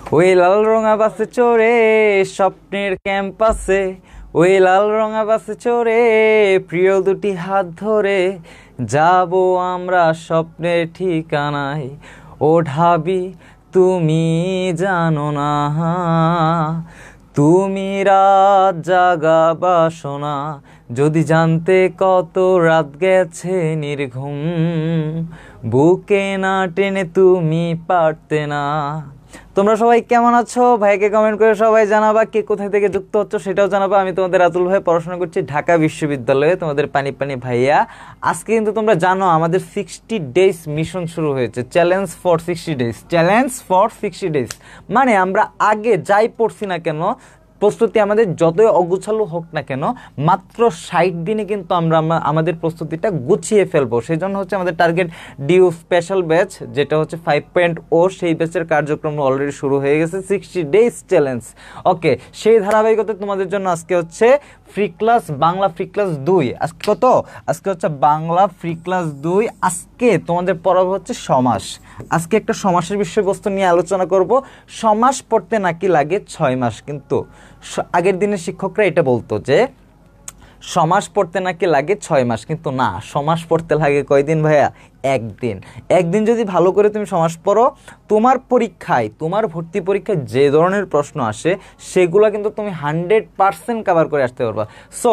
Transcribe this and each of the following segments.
ওই লাল রঙা বাসে চড়ে স্বপ্নের ক্যাম্পাসে, ওই লাল রঙা বাসে চড়ে প্রিয় দুটি হাত ধরে যাব আমরা স্বপ্নের ঠিকানায়। ও ঢাবি তুমি জানো না, তুমি রাত জাগা বাসনা, যদি জানতে কত রাত গেছে নির্ঘুম, বুকে না টেনে তুমি পারতে না। তোমরা সবাই কেমন আছো? ভাইকে কমেন্ট করে সবাই জানাবা, কে কোথায় থেকে যুক্ত হচ্ছ সেটাও জানাবা। আমি তোমাদের আতুল ভাই, পড়াশোনা করছি ঢাকা বিশ্ববিদ্যালয়ে, তোমাদের পানি পানি ভাইয়া। আজকে কিন্তু তোমরা জানো আমাদের 60 ডেজ মিশন শুরু হয়েছে, challenge for 60 days, challenge for 60 days. মানে আমরা আগে যাই পড়ছি না কেন, প্রস্তুতি আমাদের যতই অগুছালো হোক না কেন, মাত্র 60 দিনে কিন্তু আমরা আমাদের প্রস্তুতিটা গুছিয়ে ফেলবো। সেই জন্য হচ্ছে আমাদের টার্গেট ডিউ স্পেশাল ব্যাচ, যেটা হচ্ছে 5.0, সেই ব্যাচের কার্যক্রম অলরেডি শুরু হয়ে গেছে, 60 ডেজ চ্যালেঞ্জ। ওকে, সেই ধারাবাহিকতা তোমাদের জন্য আজকে হচ্ছে free class Bangla, free class 2। আজকে কত? আজকে হচ্ছে বাংলা ফ্রি ক্লাস 2। আজকে তোমাদের পড়াবো হচ্ছে সমাস। আজকে একটা সমাসের বিষয়বস্তু নিয়ে আলোচনা করব। সমাস পড়তে নাকি লাগে 6 মাস, কিন্তু আগের দিনের শিক্ষকরা এটা বলতো যে সমাস পড়তে নাকি লাগে 6 মাস, কিন্তু না, সমাস পড়তে লাগে কয়দিন ভাইয়া? একদিন। একদিন যদি ভালো করে তুমি সমাস পড়ো, তোমার পরীক্ষায়, তোমার ভর্তি পরীক্ষায় যে ধরনের প্রশ্ন আসে সেগুলো কিন্তু তুমি 100% কভার করে আসতে পারবা। সো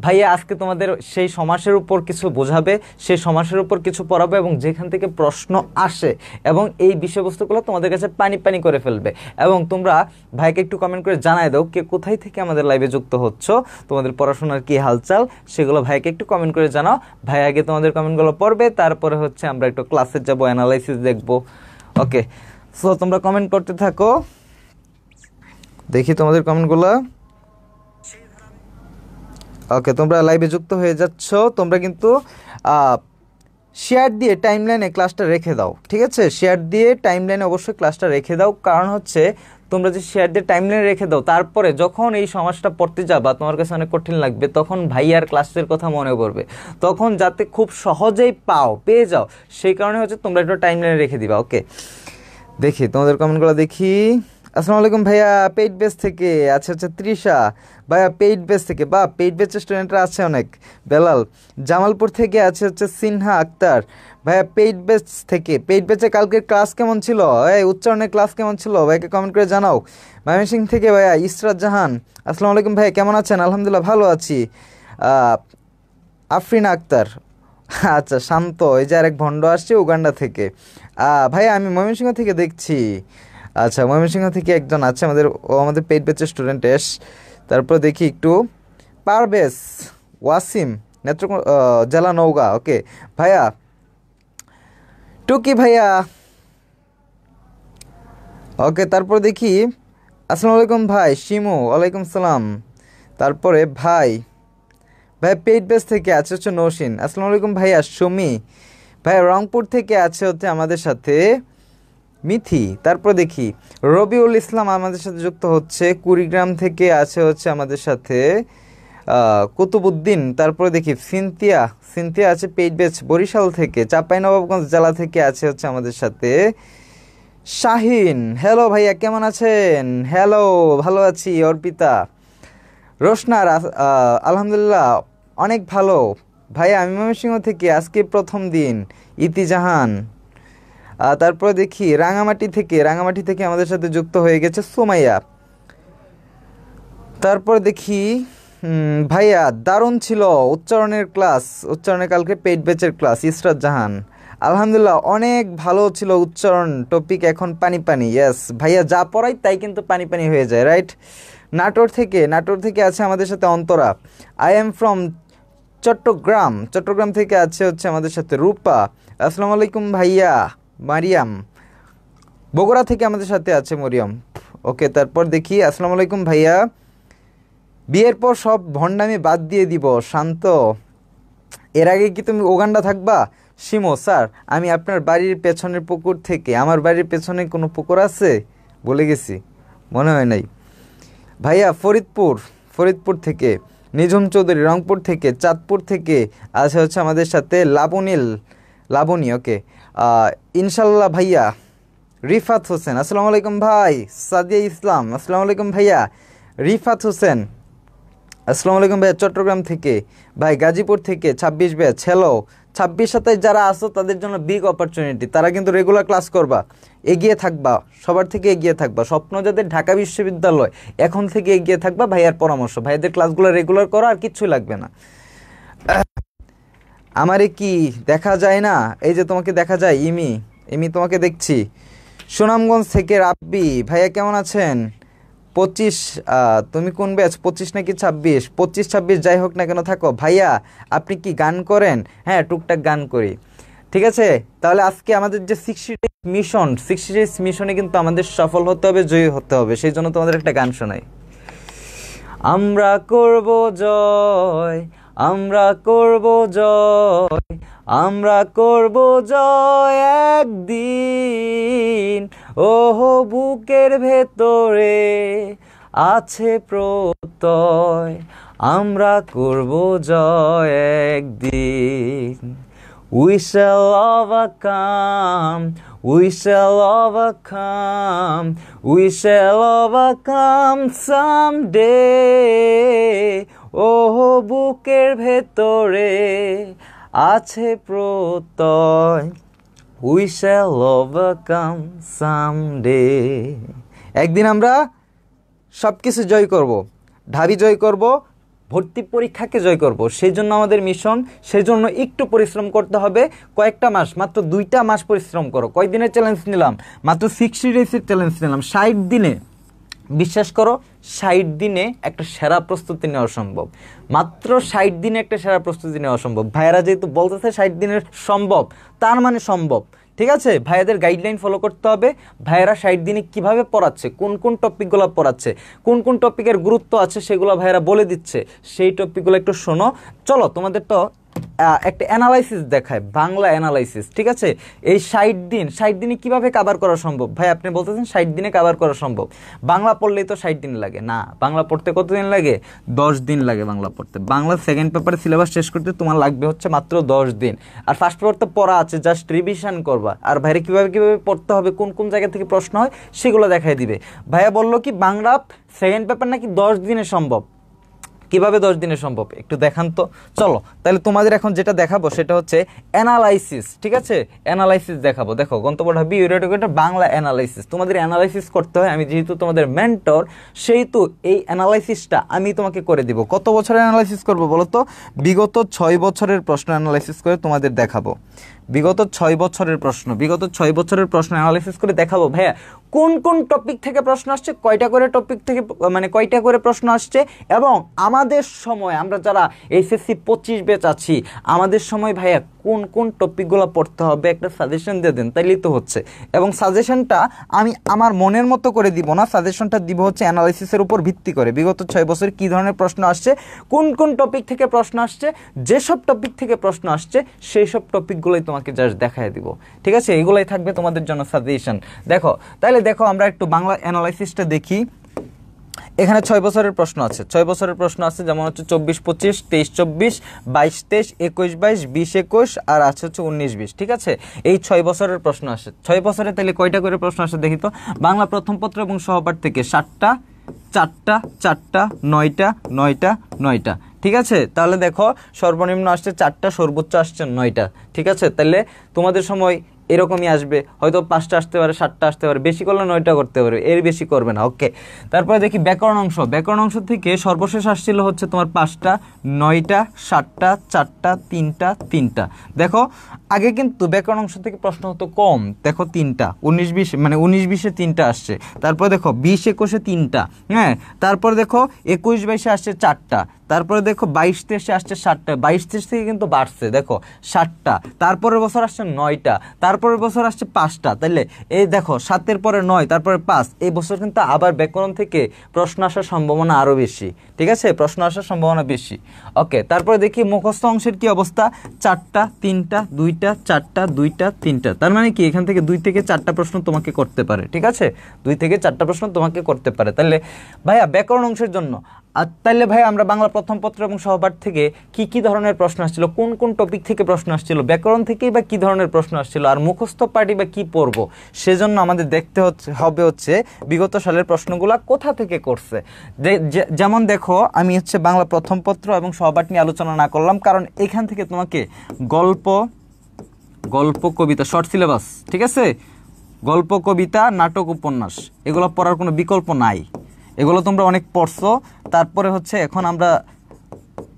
ভাইয়া আজকে তোমাদের সেই সমাসের উপর কিছু বোঝাবে, সেই সমাসের উপর কিছু পড়াবে, এবং যেখান থেকে প্রশ্ন আসে এবং এই বিষয়বস্তুগুলো তোমাদের কাছে পানি পানি করে ফেলবে। এবং তোমরা ভাইকে একটু কমেন্ট করে জানাই দাও কে কোথায় থেকে আমাদের লাইভে যুক্ত হচ্ছ, তোমাদের পড়াশোনার কি হালচাল সেগুলো ভাইকে একটু কমেন্ট করে জানাও। ভাই আগে তোমাদের কমেন্টগুলো পড়বে, তারপরে হচ্ছে আমরা একটু ক্লাসে যাবো, অ্যানালাইসিস দেখবো। ওকে, সো তোমরা কমেন্ট করতে থাকো, দেখি তোমাদের কমেন্টগুলো। ওকে, তোমরা লাইভে যুক্ত হয়ে যাচ্ছ। তোমরা কিন্তু শেয়ার দিয়ে টাইমলাইনে ক্লাসটা রেখে দাও, ঠিক আছে? শেয়ার দিয়ে টাইমলাইনে অবশ্যই ক্লাসটা রেখে দাও, কারণ হচ্ছে তোমরা যে শেয়ার দিয়ে টাইমলাইনে রেখে দাও, তারপরে যখন এই সমাজটা পড়তে যাবা তোমার কাছে অনেক কঠিন লাগবে, তখন ভাইয়ার ক্লাসের কথা মনে পড়বে, তখন যাতে খুব সহজেই পেয়ে যাও, সেই কারণে হচ্ছে তোমরা একটু টাইমলাইনে রেখে দিবা। ওকে, দেখি তোমাদের কমেন্টগুলো দেখি। আসসালামু আলাইকুম ভাইয়া, পেইড বেস থেকে। আচ্ছা আচ্ছা, তৃষা ভাইয়া পেইড বেস থেকে, বা পেইড বেসের স্টুডেন্টরা আছে অনেক। বেলাল জামালপুর থেকে আছে হচ্ছে সিনহা আক্তার ভাইয়া পেইড বেস থেকে। পেইড বেসে কালকে ক্লাস কেমন ছিল? এই উচ্চারণের ক্লাস কেমন ছিল? ভাইকে কমেন্ট করে জানাও। ময়মনসিংহ থেকে ভাইয়া ইসরাত জাহান, আসসালামু আলাইকুম ভাই, কেমন আছেন? আলহামদুলিল্লাহ ভালো আছি। আফরিন আক্তার, আচ্ছা শান্ত, এই যে আরেক ভণ্ড আসছে উগান্ডা থেকে। ভাইয়া আমি ময়মনসিংহ থেকে দেখছি। আচ্ছা, ময়মনসিংহ থেকে একজন আছে আমাদের, ও আমাদের পেইড ব্যাচের স্টুডেন্ট এস। তারপর দেখি একটু পারভেজ ওয়াসিম, জেলা নওগাঁ। ওকে ভাইয়া, টুকি ভাইয়া। ওকে, তারপর দেখি আসসালামু আলাইকুম ভাই শিমু, ওয়ালাইকুম সালাম। তারপরে ভাই পেইড বেস থেকে আছে হচ্ছে নৌসিন, আসসালামু আলাইকুম ভাইয়া। সুমি ভাইয়া রংপুর থেকে আছে হচ্ছে আমাদের সাথে মিথি। তারপর দেখি রবিউল ইসলাম আমাদের সাথে যুক্ত হচ্ছে, কুড়িগ্রাম থেকে আছে হচ্ছে আমাদের সাথে কুতুবুদ্দিন। তারপরে দেখি সিনথিয়া আছে পেইড ব্যাচ বরিশাল থেকে। চাঁপাইনবাবগঞ্জ জেলা থেকে আছে হচ্ছে আমাদের সাথে শাহিন। হ্যালো ভাইয়া, কেমন আছেন? হ্যালো, ভালো আছি। অর্পিতা, রোশনার, আলহামদুলিল্লাহ অনেক ভালো ভাইয়া। আমি ময়মনসিংহ থেকে, আজকে প্রথম দিন। ইতিজাহান। তারপরে দেখি রাঙামাটি থেকে আমাদের সাথে যুক্ত হয়ে গেছে সুমাইয়া। তারপর দেখি ভাইয়া দারুণ ছিল উচ্চারণের ক্লাস, উচ্চারণের কালকে পেইড ব্যাচের ক্লাস। ইসরাত জাহান, আলহামদুলিল্লাহ অনেক ভালো ছিল উচ্চারণ, টপিক এখন পানি পানি। ইয়েস ভাইয়া, যা পড়াই তাই কিন্তু পানি পানি হয়ে যায়, রাইট? নাটোর থেকে আছে আমাদের সাথে Antara. I am from Chattogram থেকে আছে হচ্ছে আমাদের সাথে রূপা। আসসালামু আলাইকুম ভাইয়া। মারিয়াম বগুড়া থেকে আমাদের সাথে আছে মরিয়ম। ওকে, তারপর দেখি আসসালামু আলাইকুম ভাইয়া, বিয়ের পর সব ভণ্ডামি বাদ দিয়ে দিব। শান্ত, এর আগে কি তুমি উগান্ডা থাকবা? শিমো স্যার, আমি আপনার বাড়ির পেছনের পুকুর থেকে। আমার বাড়ির পেছনে কোনো পুকুর আছে? বলে গেছি, মনে হয় নাই। ভাইয়া ফরিদপুর থেকে। নিঝুম চৌধুরী রংপুর থেকে। চাঁদপুর থেকে আছে হচ্ছে আমাদের সাথে লাবণী। ওকে, ইনশাল্লাহ ভাইয়া রিফাত হোসেন, আসসালামু আলাইকুম ভাই। সাদিয়া ইসলাম, আসসালামু আলাইকুম ভাইয়া। রিফাত হোসেন, আসসালামু আলাইকুম ভাইয়া, চট্টগ্রাম থেকে। ভাই গাজীপুর থেকে 26 ব্যাচ, হ্যালো। 26-27 যারা আসো তাদের জন্য বিগ অপরচুনিটি, তারা কিন্তু রেগুলার ক্লাস করবা, এগিয়ে থাকবা, সবার থেকে এগিয়ে থাকবা। স্বপ্ন যাদের ঢাকা বিশ্ববিদ্যালয়, এখন থেকে এগিয়ে থাকবা। ভাইয়ার পরামর্শ, ভাইয়াদের ক্লাসগুলো রেগুলার করো, আর কিচ্ছু লাগবে না। আমারে কি দেখা যায় না? এই যে তোমাকে দেখা যায়, ইমি, ইমি তোমাকে দেখছি। সুনামগঞ্জ থেকে রাব্বি ভাইয়া, কেমন আছেন? 25, তুমি কোন ব্যাচ, 25 নাকি 26? 25-26 যাই হোক না কেন থাকো। ভাইয়া আপনি কি গান করেন? হ্যাঁ, টুকটাক গান করি। ঠিক আছে, তাহলে আজকে আমাদের যে 60 ডেজ মিশন, 60 ডেজ মিশনে কিন্তু আমাদের সফল হতে হবে, জয়ী হতে হবে। সেই জন্য তোমাদের একটা গান শোনাই। আমরা করব জয়, আমরা করব জয়, আমরা করব জয় একদিন। ওহো বুকের ভেতরে আছে প্রত্যয়, আমরা করব জয় একদিন। We shall overcome, we shall overcome, we shall overcome someday. Oh, বুকের ভেতরে আছে প্রত্যয়, we shall overcome someday. একদিন আমরা সব কিছু জয় করব, ঢাবি জয় করব, ভর্তি পরীক্ষাকে জয় করব। সেই জন্য আমাদের মিশন, সেই জন্য একটু পরিশ্রম করতে হবে। কয়েকটা মাস, মাত্র 2টা মাস পরিশ্রম করো। কয় দিনের চ্যালেঞ্জ নিলাম? মাত্র 60 ডেজের চ্যালেঞ্জ নিলাম। 60 দিনে, বিশ্বাস করো 60 দিনে একটা সেরা প্রস্তুতি নেওয়া সম্ভব। মাত্র 60 দিনে একটা সেরা প্রস্তুতি নেওয়া সম্ভব। ভাইয়েরা যেহেতু বলতেছে 60 দিনের সম্ভব, তার মানে সম্ভব। ঠিক আছে, ভাইয়াদের গাইডলাইন ফলো করতে হবে। ভাইয়েরা 60 দিনে কিভাবে পড়াচ্ছে, কোন কোন টপিকগুলো পড়াচ্ছে, কোন কোন টপিকের গুরুত্ব আছে সেগুলো ভাইয়েরা বলে দিচ্ছে। সেই টপিকগুলো একটু শোনো। চলো, তোমাদের তো একটা অ্যানালাইসিস দেখায়, বাংলা অ্যানালাইসিস। ঠিক আছে, এই 60 দিনে কিভাবে কভার করা সম্ভব? ভাই আপনি বলতেছেন 60 দিনে কভার করা সম্ভব, বাংলা পড়লেই তো 60 দিন লাগে। না, বাংলা পড়তে কতদিন লাগে? 10 দিন লাগে বাংলা পড়তে। বাংলা সেকেন্ড পেপারে সিলেবাস শেষ করতে তোমার লাগবে হচ্ছে মাত্র 10 দিন। আর ফার্স্ট পেপার তো পড়া আছে, জাস্ট রিভিশন করবা। আর ভাইরে কিভাবে কিভাবে পড়তে হবে, কোন কোন জায়গা থেকে প্রশ্ন হয় সেগুলো দেখাই দিবে। ভাইয়া বললো কি বাংলা সেকেন্ড পেপার নাকি 10 দিনে সম্ভব। কিভাবে 10 দিনে সম্ভব একটু দেখান তো। চলো তাহলে তোমাদের এখন যেটা দেখাবো সেটা হচ্ছে অ্যানালাইসিস। ঠিক আছে, অ্যানালাইসিস দেখাবো। দেখো, গন্তব্যটা বাংলা অ্যানালাইসিস। তোমাদের অ্যানালাইসিস করতে হয়, আমি যেহেতু তোমাদের মেন্টর সেহেতু এই অ্যানালাইসিসটা আমি তোমাকে করে দিব। কত বছরের অ্যানালাইসিস করবো বলো তো? বিগত 6 বছরের প্রশ্ন অ্যানালাইসিস করে তোমাদের দেখাবো। বিগত 6 বছরের প্রশ্ন, বিগত 6 বছরের প্রশ্ন অ্যানালাইসিস করে দেখাবো ভাইয়া কোন কোন টপিক থেকে প্রশ্ন আসছে, কয়টা করে টপিক থেকে, মানে কয়টা করে প্রশ্ন আসছে। এবং আমাদের সময়, আমরা যারা এসএসসি 25 ব্যাচ আছি, আমাদের সময় ভাইয়া কোন কোন টপিকগুলো পড়তে হবে একটা সাজেশন দিয়ে দেন, তাইলেই তো হচ্ছে। এবং সাজেশনটা আমি আমার মনের মতো করে দিব না, সাজেশনটা দিব হচ্ছে অ্যানালাইসিসের উপর ভিত্তি করে। বিগত 6 বছর কী ধরনের প্রশ্ন আসছে, কোন কোন টপিক থেকে প্রশ্ন আসছে, যেসব টপিক থেকে প্রশ্ন আসছে সেই সব টপিকগুলোই তোমাকে জাস্ট দেখায় দিব। ঠিক আছে, এগুলাই থাকবে তোমাদের জন্য সাজেশন। দেখো তাহলে দেখো, আমরা একটু বাংলা অ্যানালাইসিসটা দেখি। এখানে 6 বছরের প্রশ্ন আছে, 6 বছরের প্রশ্ন আছে, যেমন হচ্ছে 24-25, 23-24, 22-23, 21-22, 20-21 আর আছে হচ্ছে 19-20। ঠিক আছে, এই 6 বছরের প্রশ্ন আসে। 6 বছরে তাহলে কয়টা করে প্রশ্ন আসে দেখি তো। বাংলা প্রথম পত্র এবং সহপাঠ থেকে 7টা, 4টা, 4টা, 9টা, 9টা, 9টা। ঠিক আছে, তাহলে দেখো সর্বনিম্ন আসছে 4টা, সর্বোচ্চ আসছে 9টা। ঠিক আছে, তাহলে তোমাদের সময় এরকমই আসবে, হয়তো 5টা আসতে পারে, 7টা আসতে পারে, বেশি করলে 9টা করতে পারবে, এর বেশি করবে না। ওকে, তারপরে দেখি ব্যাকরণ অংশ। ব্যাকরণ অংশ থেকে সর্বশেষ আসছিল হচ্ছে তোমার 5টা, 9টা, 7টা, 4টা, 3টা, 3টা। দেখো আগে কিন্তু ব্যাকরণ অংশ থেকে প্রশ্ন হতো কম, দেখো 3টা, 19-20, মানে 19-20-এ 3টা আসছে। তারপরে দেখো 20-21-এ 3টা, হ্যাঁ। তারপরে দেখো 21-22-এ আসছে 4টা। তারপরে দেখো 22-23-এ আসছে 7টা, 22-23 থেকে কিন্তু বাড়ছে, দেখো 7টা। তারপরের বছর আসছে 9টা, তারপরের বছর আসছে 5টা। তাহলে এই দেখো 7-এর পরে 9, তারপরে 5। এই বছর কিন্তু আবার ব্যাকরণ থেকে প্রশ্ন আসার সম্ভাবনা আরও বেশি। ঠিক আছে, প্রশ্ন আসার সম্ভাবনা বেশি। ওকে, তারপরে দেখি মুখস্থ অংশের কি অবস্থা। 4টা, 3টা, 2টা, 4টা, 2টা, 3টা। তার মানে কি এখান থেকে 2 থেকে 4টা প্রশ্ন তোমাকে করতে পারে। ঠিক আছে, 2 থেকে 4টা প্রশ্ন তোমাকে করতে পারে। তাহলে ভাইয়া ব্যাকরণ অংশের জন্য আর তাইলে ভাই আমরা বাংলা প্রথম পত্র এবং সহপাঠ থেকে কি কি ধরনের প্রশ্ন আসছিল, কোন কোন টপিক থেকে প্রশ্ন আসছিল, ব্যাকরণ থেকেই বা কি ধরনের প্রশ্ন আসছিল, আর মুখস্থ পাঠই বা কি পড়ব, সেজন্য আমাদের দেখতে হবে বিগত সালের প্রশ্নগুলা কোথা থেকে করছে। যেমন দেখো আমি বাংলা প্রথম পত্র এবং সহপাঠ নিয়ে আলোচনা না করলাম, কারণ এখান থেকে তোমাকে গল্প কবিতা শর্ট সিলেবাস, ঠিক আছে, গল্প কবিতা নাটক উপন্যাস এগুলো পড়ার কোনো বিকল্প নাই, এগুলো তোমরা অনেক পড়ছো। তারপরে এখন আমরা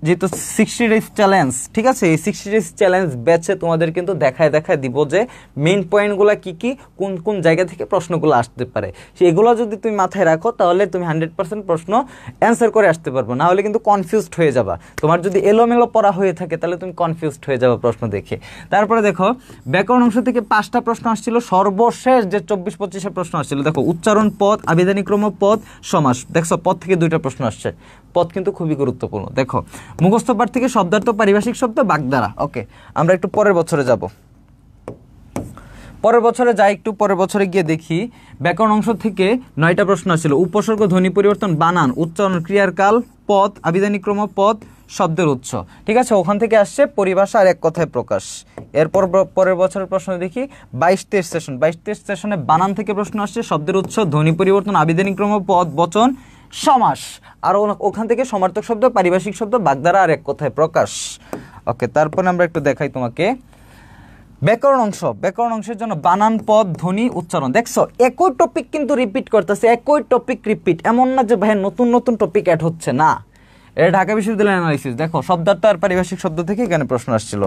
যেহেতু 60 ডেজ চ্যালেঞ্জ, ঠিক আছে, এই 60 ডেজ চ্যালেঞ্জ ব্যাচে তোমাদের কিন্তু দেখায় দিব যে মেইন পয়েন্টগুলো কি কি, কোন কোন জায়গা থেকে প্রশ্নগুলো আসতে পারে, সেগুলো যদি তুমি মাথায় রাখো তাহলে তুমি 100% প্রশ্ন অ্যান্সার করে আসতে পারবো, না হলে কিন্তু কনফিউজড হয়ে যাবা। তোমার যদি এলোমেলো পড়া হয়ে থাকে তাহলে তুমি কনফিউজড হয়ে যাবে প্রশ্ন দেখে। তারপরে দেখো ব্যাকরণ অংশ থেকে 5টা প্রশ্ন আসছিল, সর্বশেষ যে 24-25 প্রশ্ন আসছিল দেখো উচ্চারণ, পদ, আবেদনিক ক্রম, পদ, সমাস। দেখছো পদ থেকে 2টা প্রশ্ন আসছে, পদ কিন্তু খুবই গুরুত্বপূর্ণ। দেখো মুখস্থ পাঠ থেকে শব্দার্থ, পারিভাষিক শব্দ, বাগধারা। ওকে, আমরা একটু পরের বছরে যাব, পরের বছরে যাই, একটু পরের বছরে গিয়ে দেখি ব্যাকরণ অংশ থেকে 9টা প্রশ্ন ছিল, উপসর্গ, ধ্বনি পরিবর্তন, বানান, উচ্চারণ, ক্রিয়ার কাল, পদ, আবিধানিক ক্রম, পদ, শব্দের উৎস, ঠিক আছে। ওখান থেকে আসছে পরিভাষা আর এক কথায় প্রকাশ। এরপর পরের বছরের প্রশ্ন দেখি 22-23 সেশন, 22-23 সেশনে বানান থেকে প্রশ্ন আসছে, শব্দের উৎস, ধ্বনি পরিবর্তন, আবিধানিক ক্রম, পদ, বচন, সমাস, আর ওখান থেকে সমার্থক শব্দ, পারিভাষিক শব্দ, বাগধারা আর এক কথায় প্রকাশ। ওকে, তারপরে আমরা একটু দেখাই তোমাকে ব্যাকরণ অংশ। ব্যাকরণ অংশের জন্য বানান, পদ, ধ্বনি, উচ্চারণ। দেখছো একই টপিক কিন্তু রিপিট করতেছে, একই টপিক রিপিট, এমন না যে ভাই নতুন নতুন টপিক অ্যাড হচ্ছে, না, এটা ঢাকা বিশ্ববিদ্যালয়ের অ্যানালাইসিস। দেখো শব্দার্থ আর পারিভাষিক শব্দ থেকে এখানে প্রশ্ন আসছিল।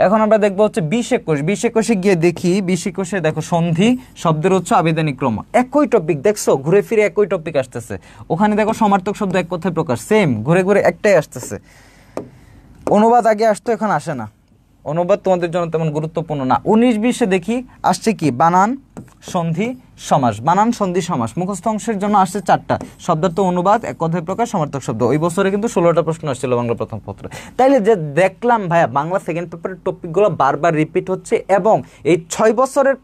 এখন আমরা দেখবো 20-21 গিয়ে দেখি 20-21 দেখো সন্ধি, শব্দের উৎস, আবেদনিক ক্রম, একই টপিক। দেখছো ঘুরে ফিরে একই টপিক আসতেছে। ওখানে দেখো সমার্থক শব্দ, এক কথায় প্রকাশ, সেম ঘুরে ঘুরে একটাই আসতেছে। অনুবাদ আগে আসতো, এখন আসে না, অনুবাদ তোমাদের জন্য তেমন গুরুত্বপূর্ণ না। 19-20 দেখি আসছে কি বানান, সন্ধি, সমাস। বানান, সন্ধি, সমাস। মুখস্থ অংশের জন্য আসছে 4টা, শব্দার্থ, অনুবাদ, এক কথায় প্রকাশ, সমার্থক শব্দ। ওই বছরে কিন্তু 16টা প্রশ্ন আসছিল বাংলা প্রথম পত্র। তাইলে যে দেখলাম ভাইয়া বাংলা সেকেন্ড পেপারের টপিকগুলো বারবার রিপিট হচ্ছে, এবং এই 6 বছরের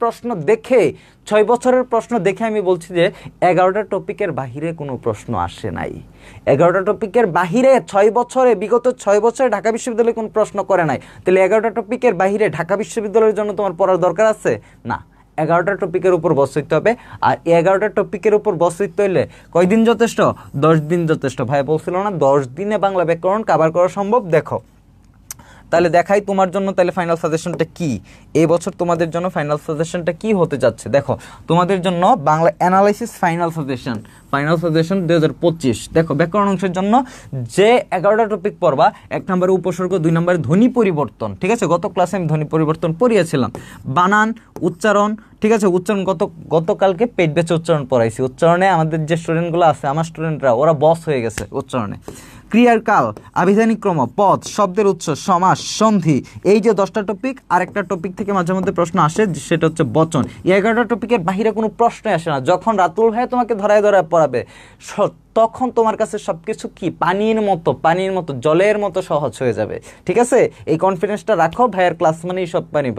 প্রশ্ন দেখে আমি বলছি যে 11টা টপিকের বাহিরে কোনো প্রশ্ন আসে নাই। 11টা টপিকের বাহিরে 6 বছরে, বিগত 6 বছরে ঢাকা বিশ্ববিদ্যালয়ে কোনো প্রশ্ন করে নাই। তাহলে 11টা টপিকের বাহিরে ঢাকা বিশ্ববিদ্যালয়ের জন্য তোমার পড়ার দরকার আছে না। 11টা টপিকের উপর বসতে হবে, আর 11টা টপিকের উপর বসতে হইলে কয়দিন যথেষ্ট? 10 দিন যথেষ্ট। ভাই বলছিল না 10 দিনে বাংলা ব্যাকরণ কভার করা সম্ভব। দেখো তাহলে দেখাই তোমার জন্য তাহলে ফাইনাল সাজেশনটা কি, এই বছর তোমাদের জন্য ফাইনাল সাজেশনটা কি হতে যাচ্ছে। দেখো তোমাদের জন্য বাংলা অ্যানালাইসিস ফাইনাল সাজেশন 2025। দেখো ব্যাকরণ অংশের জন্য যে 11টা টপিক পড়বা, 1 নম্বরে উপসর্গ, 2 নম্বরে ধ্বনি পরিবর্তন, ঠিক আছে, গত ক্লাসে আমি ধ্বনি পরিবর্তন পড়িয়েছিলাম। বানান, উচ্চারণ, ঠিক আছে, উচ্চারণ গতকালকে পেট বেচে উচ্চারণ পড়াইছি। উচ্চারণে আমাদের যে স্টুডেন্টগুলো আছে, আমার স্টুডেন্টরা, ওরা বস হয়ে গেছে উচ্চারণে। ক্রিয়ার কাল, আবিধানিক ক্রম, পদ, শব্দের উৎস, সমাস, সন্ধি, এই যে 10টা টপিক। আরেকটা টপিক থেকে মাঝে মধ্যে প্রশ্ন আসে, সেটা হচ্ছে বচন। এই 11টা টপিকের বাহিরে কোনো প্রশ্নই আসে না। যখন রাতুল ভাই তোমাকে ধরায় পড়াবে, তখন তোমার কাছে সবকিছু কি পানির মতো জলের মতো সহজ হয়ে যাবে, ঠিক আছে। এই কনফিডেন্সটা রাখো, ভাইয়ের ক্লাস মানেই সব পানি।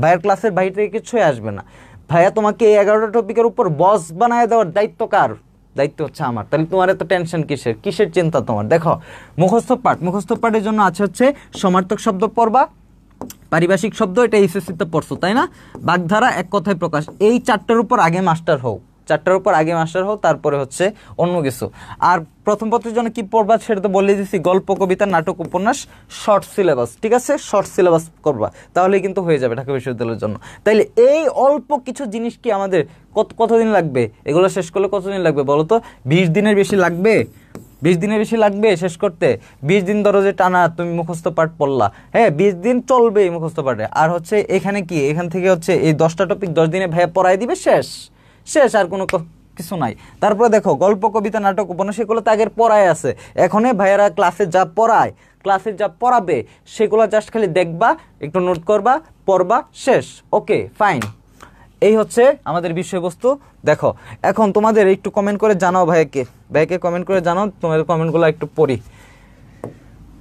ভাইয়ের ক্লাসের বাইরে থেকে কিছুই আসবে না। ভাইয়া তোমাকে এই 11টা টপিকের উপর বস বানায় দেওয়ার দায়িত্ব কার? দায়িত্ব হচ্ছে আমার। তাহলে তোমার এত টেনশন কিসের চিন্তা তোমার? দেখো মুখস্থ পাঠের জন্য হচ্ছে সমার্থক শব্দ পড়বা, পারিভাষিক শব্দ, এটা এসএসসিতে পড়ছো তাই না, বাগধারা, এক কথায় প্রকাশ। এই 4টার উপর আগে মাস্টার হও, তারপরে হচ্ছে অন্য কিছু। আর প্রথম পত্রের জন্য কি পড়বা সেটা তো বলে দিচ্ছি, গল্প, কবিতা, নাটক, উপন্যাস, শর্ট সিলেবাস, ঠিক আছে, শর্ট সিলেবাস করবা, তাহলেই কিন্তু হয়ে যাবে ঢাকা বিশ্ববিদ্যালয়ের জন্য। তাইলে এই অল্প কিছু জিনিস কি আমাদের কতদিন লাগবে? এগুলো শেষ করলে কতদিন লাগবে বলো তো? 20 দিনের বেশি লাগবে? 20 দিনের বেশি লাগবে শেষ করতে? 20 দিন ধরো যে টানা তুমি মুখস্থ পাঠ পড়লা, হ্যাঁ 20 দিন চলবে এই মুখস্থ পাঠে। আর হচ্ছে এখানে কি, এখান থেকে হচ্ছে এই 10টা টপিক 10 দিনে ভাইয়া পড়াই দিবে, শেষ, আর কোনো কিছু নাই। তারপরে দেখো গল্প, কবিতা, নাটক, উপন্যাস, এগুলো তো আগের পড়ায় আছে। এখনই ভাইয়ারা ক্লাসে যা পড়াবে সেগুলো জাস্ট খালি দেখবা, একটু নোট করবা, পড়বা, শেষ। ওকে ফাইন, এই হচ্ছে আমাদের বিষয়বস্তু। দেখো এখন তোমাদের একটু কমেন্ট করে জানাও, ভাইকে কমেন্ট করে জানাও, তোমাদের কমেন্টগুলো একটু পড়ি।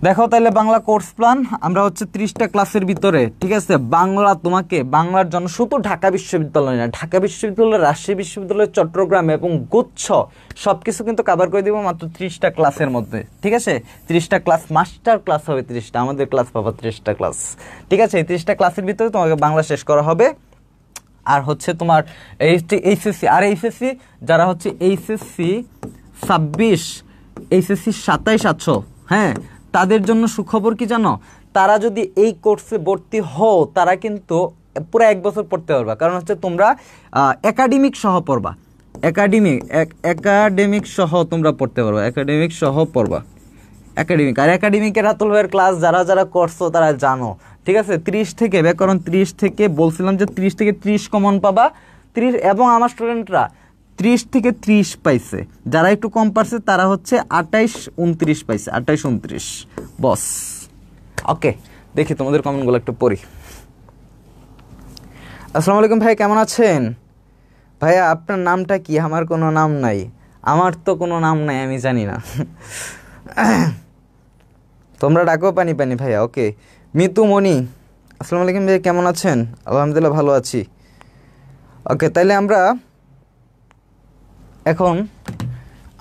দেখো তাহলে বাংলা কোর্স প্ল্যান আমরা হচ্ছে 30টা ক্লাসের ভিতরে, ঠিক আছে, বাংলা তোমাকে বাংলার জন্য শুধু ঢাকা বিশ্ববিদ্যালয় না, ঢাকা বিশ্ববিদ্যালয়, রাজশাহী বিশ্ববিদ্যালয়, চট্টগ্রাম এবং গুচ্ছ সবকিছু কিন্তু কভার করে দিব মাত্র 30টা ক্লাসের মধ্যে, ঠিক আছে। 30টা ক্লাস, মাস্টার ক্লাস হবে 30টা, আমাদের ক্লাস পাবা 30টা ক্লাস, ঠিক আছে। এই 30টা ক্লাসের ভিতরে তোমাকে বাংলা শেষ করা হবে। আর হচ্ছে তোমার এইচএসসি, আর এইচএসসি যারা হচ্ছে এইচএসসি 26, এইচএসসি 27 আছো, হ্যাঁ, তাদের জন্য সুখবর কি জানো, তারা যদি এই কোর্সে ভর্তি হও তারা কিন্তু পুরো 1 বছর পড়তে পারবা। কারণ হচ্ছে তোমরা একাডেমিক সহ পড়বা, একাডেমিক সহ তোমরা পড়তে পারবা, একাডেমিক সহ পড়বা, একাডেমিক। আর একাডেমিকের রাতুল ভাইয়ের ক্লাস যারা যারা করছো তারা জানো, ঠিক আছে। 30 থেকে ব্যাকরণ, 30 থেকে বলছিলাম যে 30 থেকে 30 কমন পাবা, 30, এবং আমার স্টুডেন্টরা 30 থেকে 30 পাইছে। যারা একটু কম পারছে তারা হচ্ছে 28, 29 পাইছে, 28, 29 বস। ওকে, দেখি তোমাদের কমেন্টগুলো একটু পড়ি। আসসালামু আলাইকুম ভাই, কেমন আছেন? ভাইয়া আপনার নামটা কি? আমার কোনো নাম নাই, আমার তো কোনো নাম নাই, আমি জানি না। তোমরা ডাকো পানি পানি ভাইয়া। ওকে, মিতু মনি, আসসালামু আলাইকুম ভাই, কেমন আছেন? আলহামদুলিল্লাহ ভালো আছি। ওকে, তাইলে আমরা এখন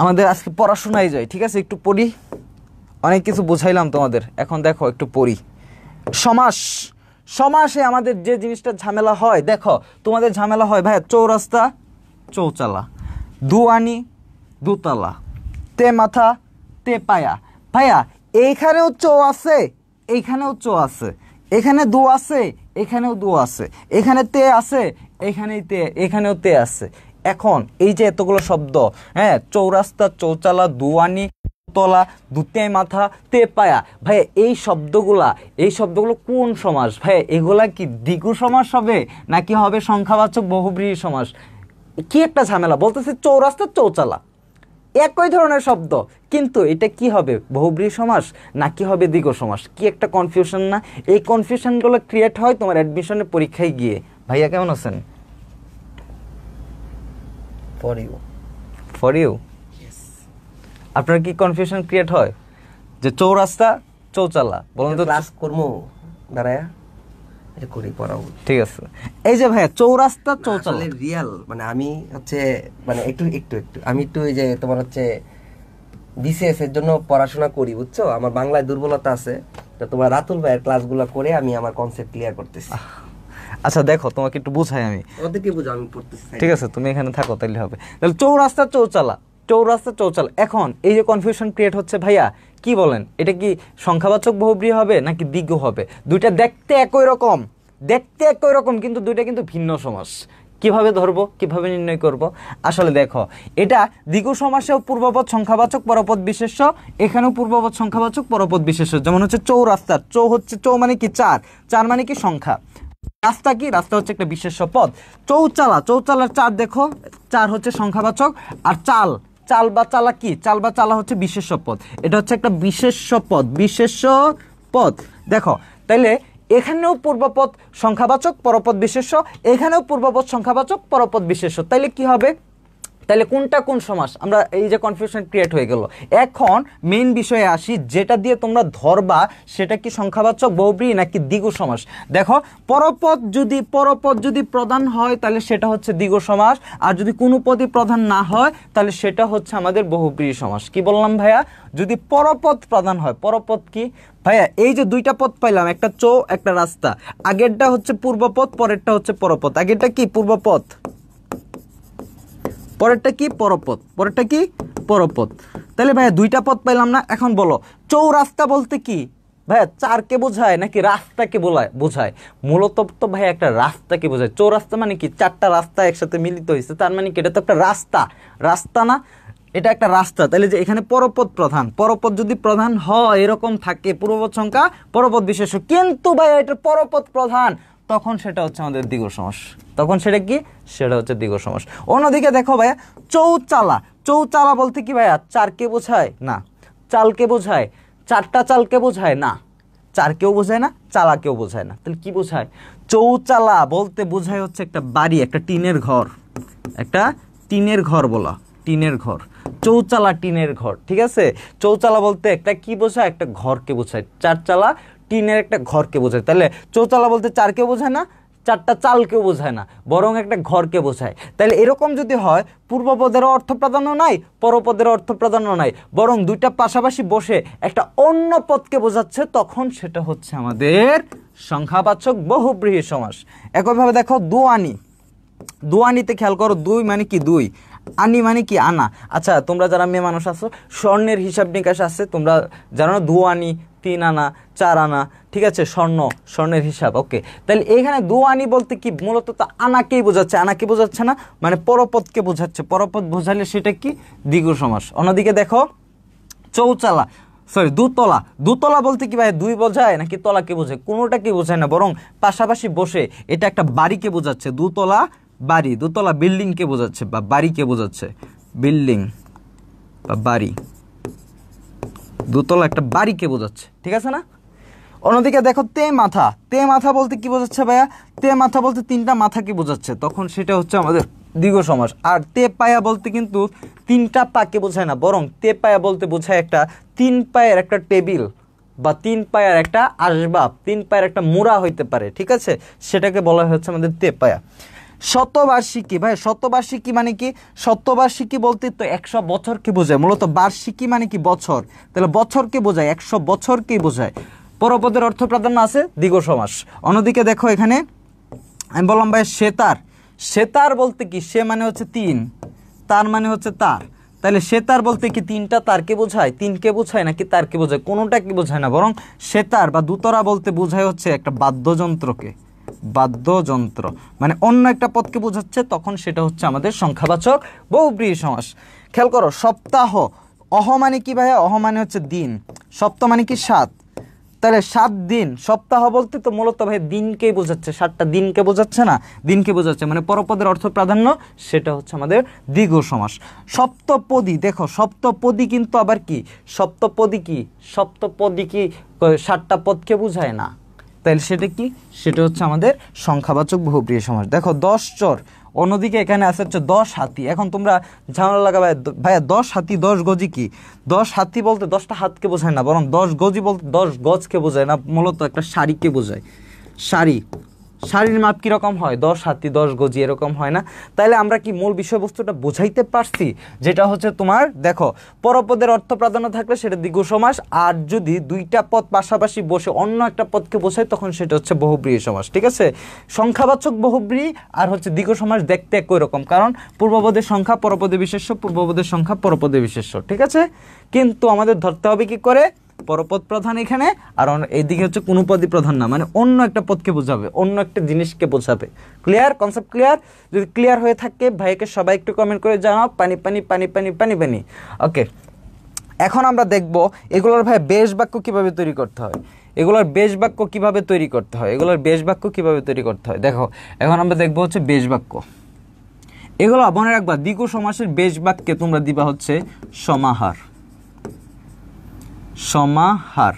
আমাদের আজকে পড়াশোনায় যাই, ঠিক আছে। একটু পড়ি, অনেক কিছু বুঝাইলাম তোমাদের, এখন দেখো একটু পড়ি। সমাস, সমাসে আমাদের যে জিনিসটা ঝামেলা হয়, দেখো তোমাদের ঝামেলা হয় ভাইয়া, চৌরাস্তা চৌচালা, দুয়ানি দুতলা, তে মাথা তে পায়া। ভাইয়া এইখানেও চৌ আছে, এইখানেও চৌ আছে, এখানে দু আছে, এখানেও দু আছে, এখানে তে আছে, এখানেই তে, এখানেও তে আছে। এখন এই যে এতগুলো শব্দ, হ্যাঁ, চৌরাস্তা চৌচালা দুয়ানি তলা দুতে মাথা তে পায়া, ভাইয়া এই শব্দগুলো কোন সমাস? ভাইয়া এগুলা কি দ্বিগু সমাস হবে নাকি হবে সংখ্যাবাচক বহুব্রীহি সমাস? কি একটা ঝামেলা, বলতেছে চৌরাস্তা চৌচালা একই ধরনের শব্দ, কিন্তু এটা কি হবে, বহুব্রীহি সমাস নাকি হবে দ্বিগু সমাস? কি একটা কনফিউশন না? এই কনফিউশনগুলো ক্রিয়েট হয় তোমার অ্যাডমিশনের পরীক্ষায় গিয়ে। ভাইয়া কেমন আছেন? ফর ইউ আপনার কি কনফিউশন ক্রিয়েট হয় যে চৌরাস্তা চৌচালা? বলুন তো, ক্লাস করবো দাঁড়ায়া, এটা করি পড়াবো, ঠিক আছে। এই যে ভাইয়া চৌরাস্তা চৌচালা রিয়াল, মানে আমি হচ্ছে মানে একটু আমি একটু এই যে তোমার হচ্ছে বিসিএস এর জন্য পড়াশোনা করি, বুঝছো, আমার বাংলায় দুর্বলতা আছে, তো তোমার রাতুল ভাইয়ের ক্লাসগুলো করে আমি আমার কনসেপ্ট ক্লিয়ার করতেছি। আচ্ছা দেখো তোমাকে একটু বুঝাই আমি, ওদেরকে বুঝো, আমি পড়তেছি, ঠিক আছে, তুমি এখানে থাকো তাইলে হবে। তাহলে চৌরাস্তা চৌচালা, চৌরাস্তা চৌচালা। এখন এই যে কনফিউশন ক্রিয়েট হচ্ছে, ভাইয়া কি বলেন, এটা কি সংখ্যাবাচক বহুব্রীহি হবে নাকি দ্বিগু হবে? দুইটা দেখতে একই রকম, কিন্তু দুইটা কিন্তু ভিন্ন সমাস। কিভাবে ধরবো, কিভাবে নির্ণয় করব? আসলে দেখো, এটা দ্বিগু সমাসেও পূর্বপদ সংখ্যাবাচক পরপদ বিশেষ্য, এখানেও পূর্বপদ সংখ্যাবাচক পরপদ বিশেষ্য। যেমন হচ্ছে চৌরাস্তার চৌ মানে কি চার মানে কি সংখ্যা, রাস্তা কি, রাস্তা হচ্ছে একটা বিশেষ্য পদ। চৌচালার চার দেখো, চার হচ্ছে সংখ্যাবাচক, আর চাল বা চালা কি, চাল বা চালা হচ্ছে বিশেষ্য পদ, এটা হচ্ছে একটা বিশেষ্য পদ। দেখো তাইলে এখানেও পূর্বপদ সংখ্যাবাচক পরপদ বিশেষ্য, এখানেও পূর্বপদ সংখ্যাবাচক পরপদ বিশেষ্য, তাইলে কি হবে? তাহলে কোনটা কোন সমাস? আমরা এই যে কনফিউশন ক্রিয়েট হয়ে গেল। এখন মেইন বিষয়ে আসি, যেটা দিয়ে তোমরা ধরবা সেটা কি সংখ্যাবাচক বহুব্রীহি নাকি দ্বিগু সমাস। দেখো পরপদ যদি প্রধান হয় তাহলে সেটা হচ্ছে দ্বিগু সমাস, আর যদি কোনো পদই প্রধান না হয় তাহলে সেটা হচ্ছে আমাদের বহুব্রীহি সমাস। কি বললাম ভাইয়া? যদি পরপদ প্রধান হয়, পরপদ কি ভাইয়া? এই যে দুইটা পদ পাইলাম, একটা চৌ একটা রাস্তা, আগেরটা হচ্ছে পূর্বপদ, পরেরটা হচ্ছে পরপদ। আগেরটা কি পূর্বপদ, পরেরটা কি পরপদ। তাহলে ভাইয়া দুইটা পদ পাইলাম না? এখন বলো চৌরাস্তা বলতে কি ভাইয়া? চারকে বোঝায় নাকি রাস্তাকে বোঝায়? মূলত তো ভাইয়া একটা রাস্তাকে বোঝায়। চৌরাস্তা মানে কি, চারটা রাস্তা একসাথে মিলিত হয়েছে, তার মানে কি এটা তো একটা রাস্তা না? এটা একটা রাস্তা। তাহলে যে এখানে পরপদ যদি প্রধান হয়, এরকম থাকে পূর্বপদ সংখ্যা পরপদ বিশেষ্য, কিন্তু ভাইয়া এটা পরপদ প্রধান, তখন সেটা হচ্ছে আমাদের দ্বিগু সমাস। তখন সেটা কি, সেটা হচ্ছে দ্বিগু সমাস। অন্যদিকে দেখো ভাইয়া চৌচালা বলতে কি ভাইয়া? চারকে বোঝায় না, চালকে বোঝায়, চারটা চালকে বোঝায় না, চারকেও বোঝায় না, চালাকেও বোঝায় না, তাহলে কি বোঝায়? চৌচালা বলতে বোঝায় হচ্ছে একটা বাড়ি, একটা টিনের ঘর বলা, টিনের ঘর, চৌচালা টিনের ঘর। ঠিক আছে, চৌচালা বলতে একটা কি বোঝায়, একটা ঘরকে বোঝায়। চারচালা টিনের একটা ঘরকে বোঝায়। তাহলে চৌচালা বলতে চারকে বোঝায় না, চারটা চালকেও বোঝায় না, বরং একটা ঘরকে বোঝায়। তাহলে এরকম যদি হয়, পূর্বপদেরও অর্থ প্রাধান্য নাই, পরপদেরও অর্থ প্রাধান্য নাই, বরং দুইটা পাশাপাশি বসে একটা অন্য পদকে বোঝাচ্ছে, তখন সেটা হচ্ছে আমাদের সংখ্যাবাচক বহুব্রীহি সমাস। একইভাবে দেখো দোয়ানি, দোয়ানিতে খেয়াল করো, দুই মানে কি দুই, আনি মানে কি আনা। আচ্ছা, তোমরা যারা মেয়ে মানুষ আছো, স্বর্ণের হিসাব নিকাশ আছে, তোমরা জানো না, দোয়ানি 3 আনা 4 আনা। ঠিক আছে, স্বর্ণের হিসাব। ওকে, তাহলে এখানে দোয়ানি বলতে কি, মূলত তো আনাকেই বোঝাচ্ছে। আনাকে বোঝাচ্ছে না, মানে পরপদকে বোঝাচ্ছে। পরপদ বোঝালে সেটা কি, দ্বিগু সমাস। অন্যদিকে দেখো চৌচালা, সরি দুতলা, দুতলা বলতে কি ভাই, দুই বোঝায় নাকি তলাকে বোঝায়? কোনোটাকে বোঝায় না, বরং পাশাপাশি বসে এটা একটা বাড়িকে বোঝাচ্ছে। দুতলা বাড়ি, দোতলা বিল্ডিংকে বোঝাচ্ছে বা বাড়িকে বোঝাচ্ছে, বিল্ডিং বা বাড়ি, দোতলা একটা বাড়িকে বোঝাচ্ছে। ঠিক আছে না? অন্যদিকে দেখো তে মাথা, তে মাথা বলতে কি বোঝাচ্ছে ভাইয়া? তে মাথা বলতে 3টা মাথাকে বোঝাচ্ছে, তখন সেটা হচ্ছে আমাদের দ্বিগু সমাস। আর তে পায়া বলতে কিন্তু 3টা পাকে বোঝায় না, বরং তে পায়া বলতে বোঝায় একটা 3 পায়ের একটা টেবিল বা 3 পায়ের একটা আসবাব, 3 পায়ের একটা মুড়া হইতে পারে। ঠিক আছে, সেটাকে বলা হচ্ছে আমাদের তে পায়া। শতবার্ষিকী ভাই, শতবার্ষিকী মানে কি? শতবার্ষিকী বলতে তো 100 বছরকে বোঝায়। মূলত বার্ষিকী মানে কি, বছর, তাহলে বছরকে বোঝায়, 100 বছরকেই বোঝায়। পরপদের অর্থ প্রাধান্য আছে, দ্বিগু সমাস। অন্যদিকে দেখো এখানে আমি বললাম ভাই সেতার, সেতার বলতে কি, সে মানে হচ্ছে 3, তার মানে হচ্ছে তার। তাহলে সেতার বলতে কি 3টা তারকে বোঝায়, 3কে বোঝায় নাকি তারকে বোঝায়? কোনোটাকে বোঝায় না, বরং সেতার বা দুতরা বলতে বোঝায় হচ্ছে একটা বাদ্যযন্ত্রকে, বাদ্যযন্ত্র মানে অন্য একটা পদকে বোঝাচ্ছে, তখন সেটা হচ্ছে আমাদের সংখ্যাবাচক বহুব্রীহি সমাস। খেয়াল করো সপ্তাহ, অহ মানে কি ভাইয়া? অহ মানে হচ্ছে দিন, সপ্তাহ মানে কি 7, তাহলে 7 দিন। সপ্তাহ বলতে তো মূলত ভাই দিনকেই বোঝাচ্ছে, 7টা দিনকে বোঝাচ্ছে না, দিনকে বোঝাচ্ছে, মানে পরপদের অর্থ প্রাধান্য, সেটা হচ্ছে আমাদের দ্বিগু সমাস। সপ্তপদী, দেখো সপ্তপদী কিন্তু আবার কি, সপ্তপদী কি, সপ্তপদী কি 7টা পদকে বোঝায় না, তাহলে সেটা কি, সেটা হচ্ছে আমাদের সংখ্যাবাচক বহুব্রীহি সমাস। দেখো 10 চর, অন্যদিকে এখানে আছে হচ্ছে 10 হাতি। এখন তোমরা ঝামেলা লাগাবে, ভাইয়া 10 হাতি 10 গজি কি? 10 হাতি বলতে 10টা হাতকে বোঝায় না, বরং 10 গজি বলতে 10 গজকে বোঝায় না, মূলত একটা শাড়িকে বোঝায়। শাড়ি, শাড়ির মাপ কীরকম হয়? 10 হাতি 10 গজি, এরকম হয় না? তাইলে আমরা কি মূল বিষয়বস্তুটা বোঝাইতে পারছি? যেটা হচ্ছে তোমার দেখো, পরপদের অর্থ প্রাধান্য থাকলে সেটা দ্বিগু সমাস, আর যদি 2টা পদ পাশাপাশি বসে অন্য একটা পদকে বোঝায়, তখন সেটা হচ্ছে বহুব্রীহি সমাস। ঠিক আছে, সংখ্যাবাচক বহুব্রীহি আর হচ্ছে দ্বিগু সমাস দেখতে একই রকম, কারণ পূর্বপদের সংখ্যা পরপদে বিশেষ্য, পূর্বপদের সংখ্যা পরপদে বিশেষ্য। ঠিক আছে, কিন্তু আমাদের ধরতে হবে কি করে, পরপদ প্রধান এখানে, আর এইদিকে হচ্ছে কোনো পদই প্রধান না, মানে অন্য একটা পদকে বোঝাবে, অন্য একটা জিনিসকে বোঝাবে। ক্লিয়ার? Concept clear? যদি ক্লিয়ার হয়ে থাকে ভাইকে সবাই একটু কমেন্ট করে জানাও, পানি পানি পানি পানি পানি পানি। ওকে, এখন আমরা দেখব এগুলোর ভাই বেশ বাক্য কিভাবে তৈরি করতে হয়, এগুলোর বেশ বাক্য কিভাবে তৈরি করতে হয়, এগুলোর বেশ বাক্য কিভাবে তৈরি করতে হয়। দেখো এখন আমরা দেখব হচ্ছে বেশ বাক্য। এগুলো মনে রাখবা, দ্বিগু সমাসের বেশ বাক্যে তোমরা দিবা হচ্ছে সমাহার, সমাহার।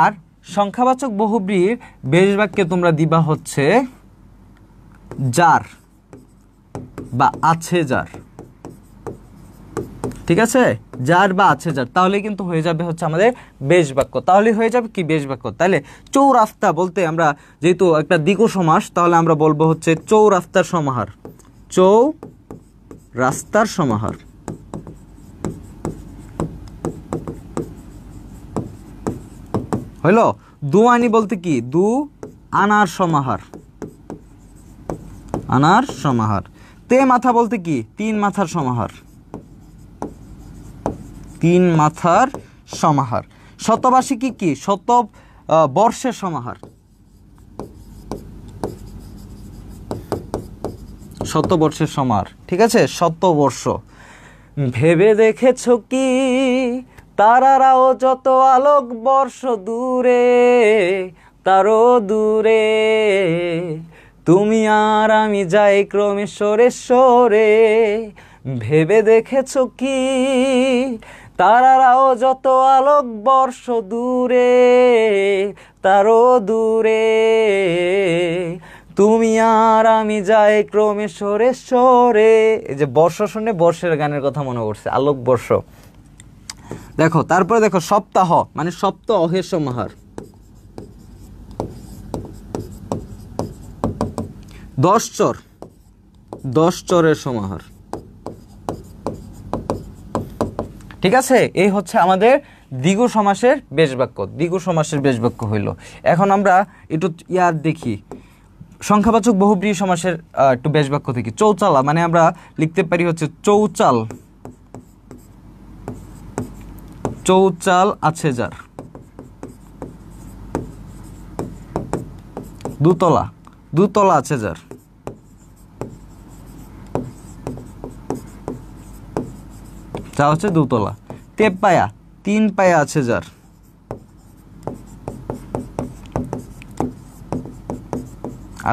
আর সংখ্যাবাচক বহুব্রীহির বেশ বাক্যে তোমরা দিবা হচ্ছে যার বা আছে যার। ঠিক আছে, যার বা আছে যার, তাহলে কিন্তু হয়ে যাবে হচ্ছে আমাদের বেশ বাক্য। তাহলে হয়ে যাবে কি বেশ বাক্য। তাহলে চৌরাস্তা বলতে আমরা যেহেতু একটা দ্বিগু সমাস, তাহলে আমরা বলবো হচ্ছে চৌরাস্তার সমাহার, চৌরাস্তার সমাহার। হইল? দুয়ানি বলতে কি, দু আনার সমাহার, আনার সমাহার। তে মাথা বলতে কি, 3 মাথার সমাহার, 3 মাথার সমাহার। শতবার্ষিকী কি, শত বর্ষের সমাহার, শতবর্ষের সমাহার। ঠিক আছে, শতবর্ষ। ভেবে দেখেছো কি তারারাও যত আলোক বর্ষ দূরে, তারও দূরে, তুমি আর আমি যাই ক্রমে সরে সরে। ভেবে দেখেছো কি তারারাও যত আলোক বর্ষ দূরে, তারও দূরে, তুমি আর আমি যাই ক্রমে সরে সরে। এই যে বর্ষ শুনে বর্ষের গানের কথা মনে পড়ছে, আলোক বর্ষ। দেখো তারপরে দেখো সপ্তাহ মানে সপ্তাহের সমাহার। 10 চর, 10 চরের সমাহার। ঠিক আছে, এই হচ্ছে আমাদের দ্বিগু সমাসের বেশ বাক্য। দ্বিগু সমাসের বেশ বাক্য হইল। এখন আমরা একটু দেখি সংখ্যাবাচক বহুব্রীহি সমাসের একটু বেশ বাক্য দেখি। চৌচালা মানে আমরা লিখতে পারি হচ্ছে চৌচাল, চৌচাল আছে যার। দুতলা, দুতলা আছে যার। যা হচ্ছে দুতলা। তেপায়া, 3 পায়া আছে যার।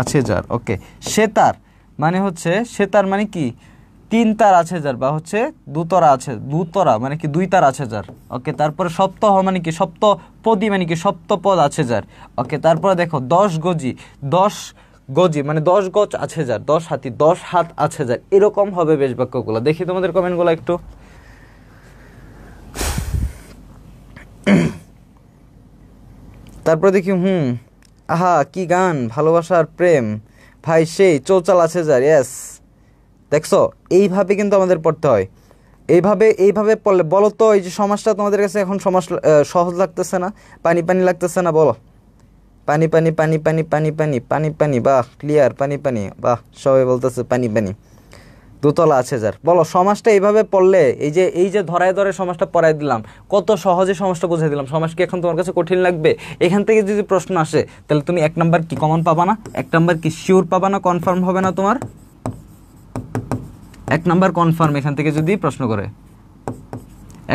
আছে যার, ওকে। সেতার মানে হচ্ছে, সেতার মানে কি 3 তার আছে যার, বা হচ্ছে দুতরা আছে, দুতরা মানে কি 2 তার আছে যার, ওকে। তারপরে সপ্তাহ মানে কি সপ্তপদী মানে কি সপ্তপদ আছে যার, ওকে। তারপরে দেখো 10 গজি, 10 গজি মানে 10 গজ আছে যার, 10 হাতি 10 হাত আছে যার। এরকম হবে বেশ বাক্যগুলো। দেখি তোমাদের কমেন্টগুলো একটু। তারপরে দেখি আহা কি গান, ভালোবাসার প্রেম ভাই সেই চৌচাল আছে যার। ইয়েস, দেখছো এইভাবে কিন্তু আমাদের পড়তে হয়। এইভাবে পড়লে বলো তো, এই যে সমাজটা তোমাদের কাছে এখন সমাজ সহজ লাগতেছে না? পানি পানি লাগতেছে না? বলো পানি পানি পানি পানি পানি পানি পানি পানি, বাহ ক্লিয়ার, পানি পানি, বাহ সবাই বলতেছে পানি পানি। দুতলা আছে যার। বলো সমাজটা এইভাবে পড়লে, এই যে ধরায় ধরে সমাজটা পড়াই দিলাম, কত সহজে সমাজটা বুঝাই দিলাম, সমাজ কি এখন তোমার কাছে কঠিন লাগবে? এখান থেকে যদি প্রশ্ন আসে তাহলে তুমি 1 নাম্বার কি কমন পাবা না? 1 নাম্বার কি শিওর পাবা না? কনফার্ম হবে না তোমার? 1 নাম্বার কনফার্ম এখান থেকে যদি প্রশ্ন করে,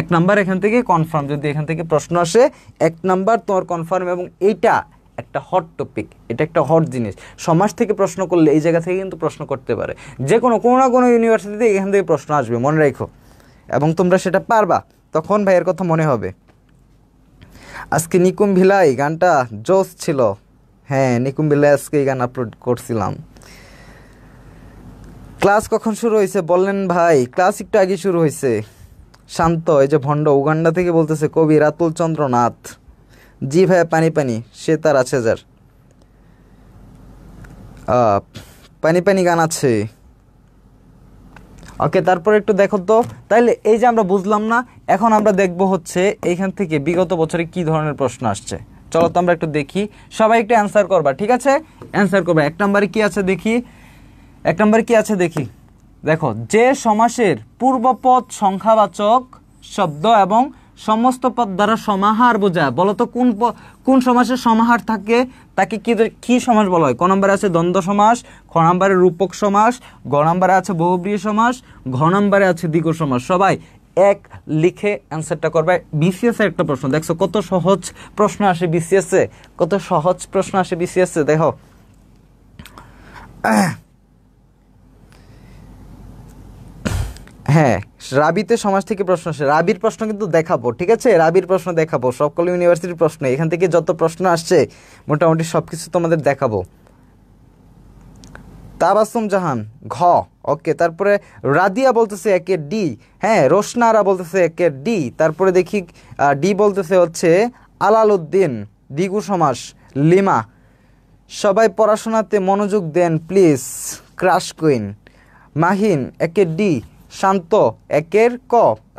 1 নাম্বার এখান থেকে কনফার্ম। যদি এখান থেকে প্রশ্ন আসে 1 নাম্বার তোমার কনফার্ম। এবং এইটা একটা হট টপিক, এটা একটা হট জিনিস। সমাজ থেকে প্রশ্ন করলে এই জায়গা থেকে কিন্তু প্রশ্ন করতে পারে, যে কোনো না কোনো ইউনিভার্সিটিতে এখান থেকে প্রশ্ন আসবে, মনে রাখো। এবং তোমরা সেটা পারবা, তখন ভাইয়ের কথা মনে হবে। আজকে নিকুম ভিলাই গানটা জোস ছিল। হ্যাঁ, নিকুম ভিলাই আজকে এই গান আপলোড করছিলাম। ক্লাস কখন শুরু হয়েছে বললেন ভাই? ক্লাস একটু আগে শুরু হয়েছে। শান্ত, এই যে ভণ্ড উগান্ডা থেকে বলতেছে কবি রাতুল চন্দ্র নাথ। জি ভাইয়া, পানি পানি সে তার আছে যার। পানি পানি গান আছে, ওকে। তারপরে একটু দেখো তো, তাইলে এই যে আমরা বুঝলাম না, এখন আমরা দেখব হচ্ছে এইখান থেকে বিগত বছরে কি ধরনের প্রশ্ন আসছে। চলো তো আমরা একটু দেখি, সবাই একটু অ্যান্সার করবা, ঠিক আছে? অ্যান্সার করবা। 1 নম্বরে কি আছে দেখি, 1 নম্বরে কি আছে দেখি। দেখো, যে সমাসের পূর্বপদ সংখ্যাবাচক শব্দ এবং সমস্ত পদ দ্বারা সমাহার বোঝায়, বলতো কোন সমাসের সমাহার থাকে, তাকে কি সমাস বলা হয়? ক নম্বরে আছে দ্বন্দ্ব সমাস, খ নম্বরে রূপক সমাস, গ নম্বরে আছে বহুব্রীহি সমাস, ঘ নম্বরে আছে দ্বিগু সমাস। সবাই এক লিখে অ্যান্সারটা করবে। বিসিএস এর একটা প্রশ্ন দেখছো, কত সহজ প্রশ্ন আসে বিসিএস এ, কত সহজ প্রশ্ন আসে বিসিএস এ। দেখো হ্যাঁ, রাবিতে সমাজ থেকে প্রশ্ন আসে। রাবির প্রশ্ন কিন্তু দেখাবো, ঠিক আছে? রাবির প্রশ্ন দেখাবো, সকল ইউনিভার্সিটির প্রশ্ন। এখান থেকে যত প্রশ্ন আসছে মোটামুটি সবকিছু তোমাদের দেখাবো। তাবাসুম জাহান ঘ, ওকে। তারপরে রাদিয়া বলতেছে একের ডি। হ্যাঁ, রোশনারা বলতেছে একের ডি। তারপরে দেখি ডি বলতেছে হচ্ছে আলাল উদ্দিন, দ্বিগু সমাস। লিমা, সবাই পড়াশোনাতে মনোযোগ দেন প্লিজ। Crush queen. মাহিন একের ডি। শান্ত একের ক,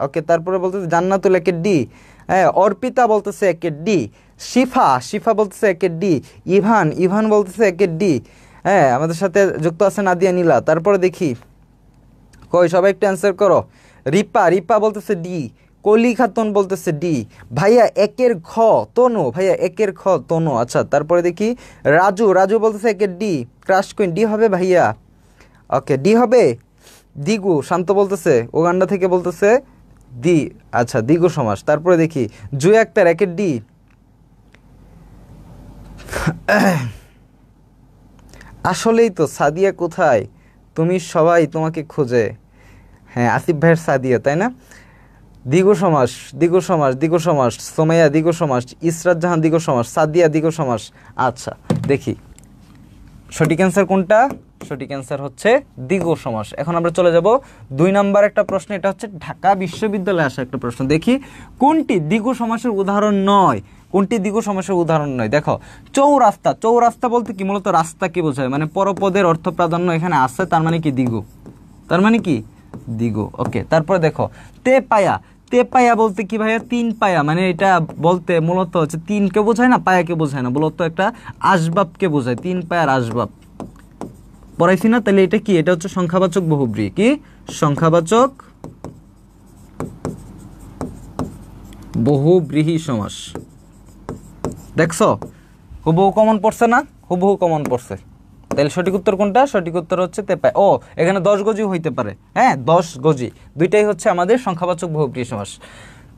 ওকে। তারপরে বলতেছে জান্নাতুল একের ডি। হ্যাঁ, অর্পিতা বলতেছে একের ডি। শিফা বলতেছে একের ডি। ইভান বলতেছে একের ডি। হ্যাঁ, আমাদের সাথে যুক্ত আছে নাদিয়া নীলা। তারপরে দেখি কই, সবাই একটু অ্যান্সার করো। রিপা বলতেছে ডি। কলি খাতুন বলতেছে ডি। ভাইয়া একের খ তনু, ভাইয়া একের খ তনু। আচ্ছা, তারপরে দেখি রাজু বলতেছে একের ডি। ক্রাশ কুইন ডি হবে ভাইয়া, ওকে। ডি হবে। দ্বিগু, শান্ত বলতেছে উগান্ডা থেকে বলতেছে ডি। আচ্ছা, দ্বিগু সমাস। তারপরে দেখি জুই আক্তার একের ডি। আসলেই তো, সাদিয়া কোথায় তুমি? সবাই তোমাকে খোঁজে। হ্যাঁ, আসিফ ভাইয়ের সাদিয়া, তাই না? দ্বিগু সমাস। সোমাইয়া দ্বিগু সমাস। ইসরাত জাহান দ্বিগু সমাস। সাদিয়া দ্বিগু সমাস। আচ্ছা, দেখি সঠিক অ্যান্সার কোনটা? সঠিক অ্যান্সার হচ্ছে দ্বিগু সমাস। এখন আমরা চলে যাব 2 নাম্বার একটা প্রশ্ন, এটা হচ্ছে ঢাকা বিশ্ববিদ্যালয়ে আসা একটা প্রশ্ন। দেখি কোনটি দ্বিগু সমাসের উদাহরণ নয়, কোনটি দ্বিগু সমাসের উদাহরণ নয়। দেখো চৌরাস্তা, চৌরাস্তা বলতে কি মূলত রাস্তাকে বোঝায়, মানে পরপদের অর্থ প্রাধান্য এখানে আছে, তার মানে কি দ্বিগু, তার মানে কি দ্বিগু। ওকে, তারপরে দেখো তে পায়া, তে পায়া বলতে কি ভাইয়া? 3 পায়া, মানে এটা বলতে মূলত হচ্ছে 3কে বোঝায় না, পায়াকে বোঝায় না, মূলত একটা আসবাবকে বোঝায়, 3 পায়ার আসবাব পড়াইছি না? তাহলে এটা কি? এটা হচ্ছে সংখ্যাবাচক বহুব্রীহি। কি সংখ্যাবাচক বহুব্রীহি সমাস। দেখছো হুবহু কমন পড়ছে না? হুবহু কমন পড়ছে। তাহলে সঠিক উত্তর কোনটা? সঠিক উত্তর হচ্ছে তে পায়া। ও এখানে 10 গজি হইতে পারে, হ্যাঁ 10 গজি, দুইটাই হচ্ছে আমাদের সংখ্যাবাচক বহুব্রীহি সমাস,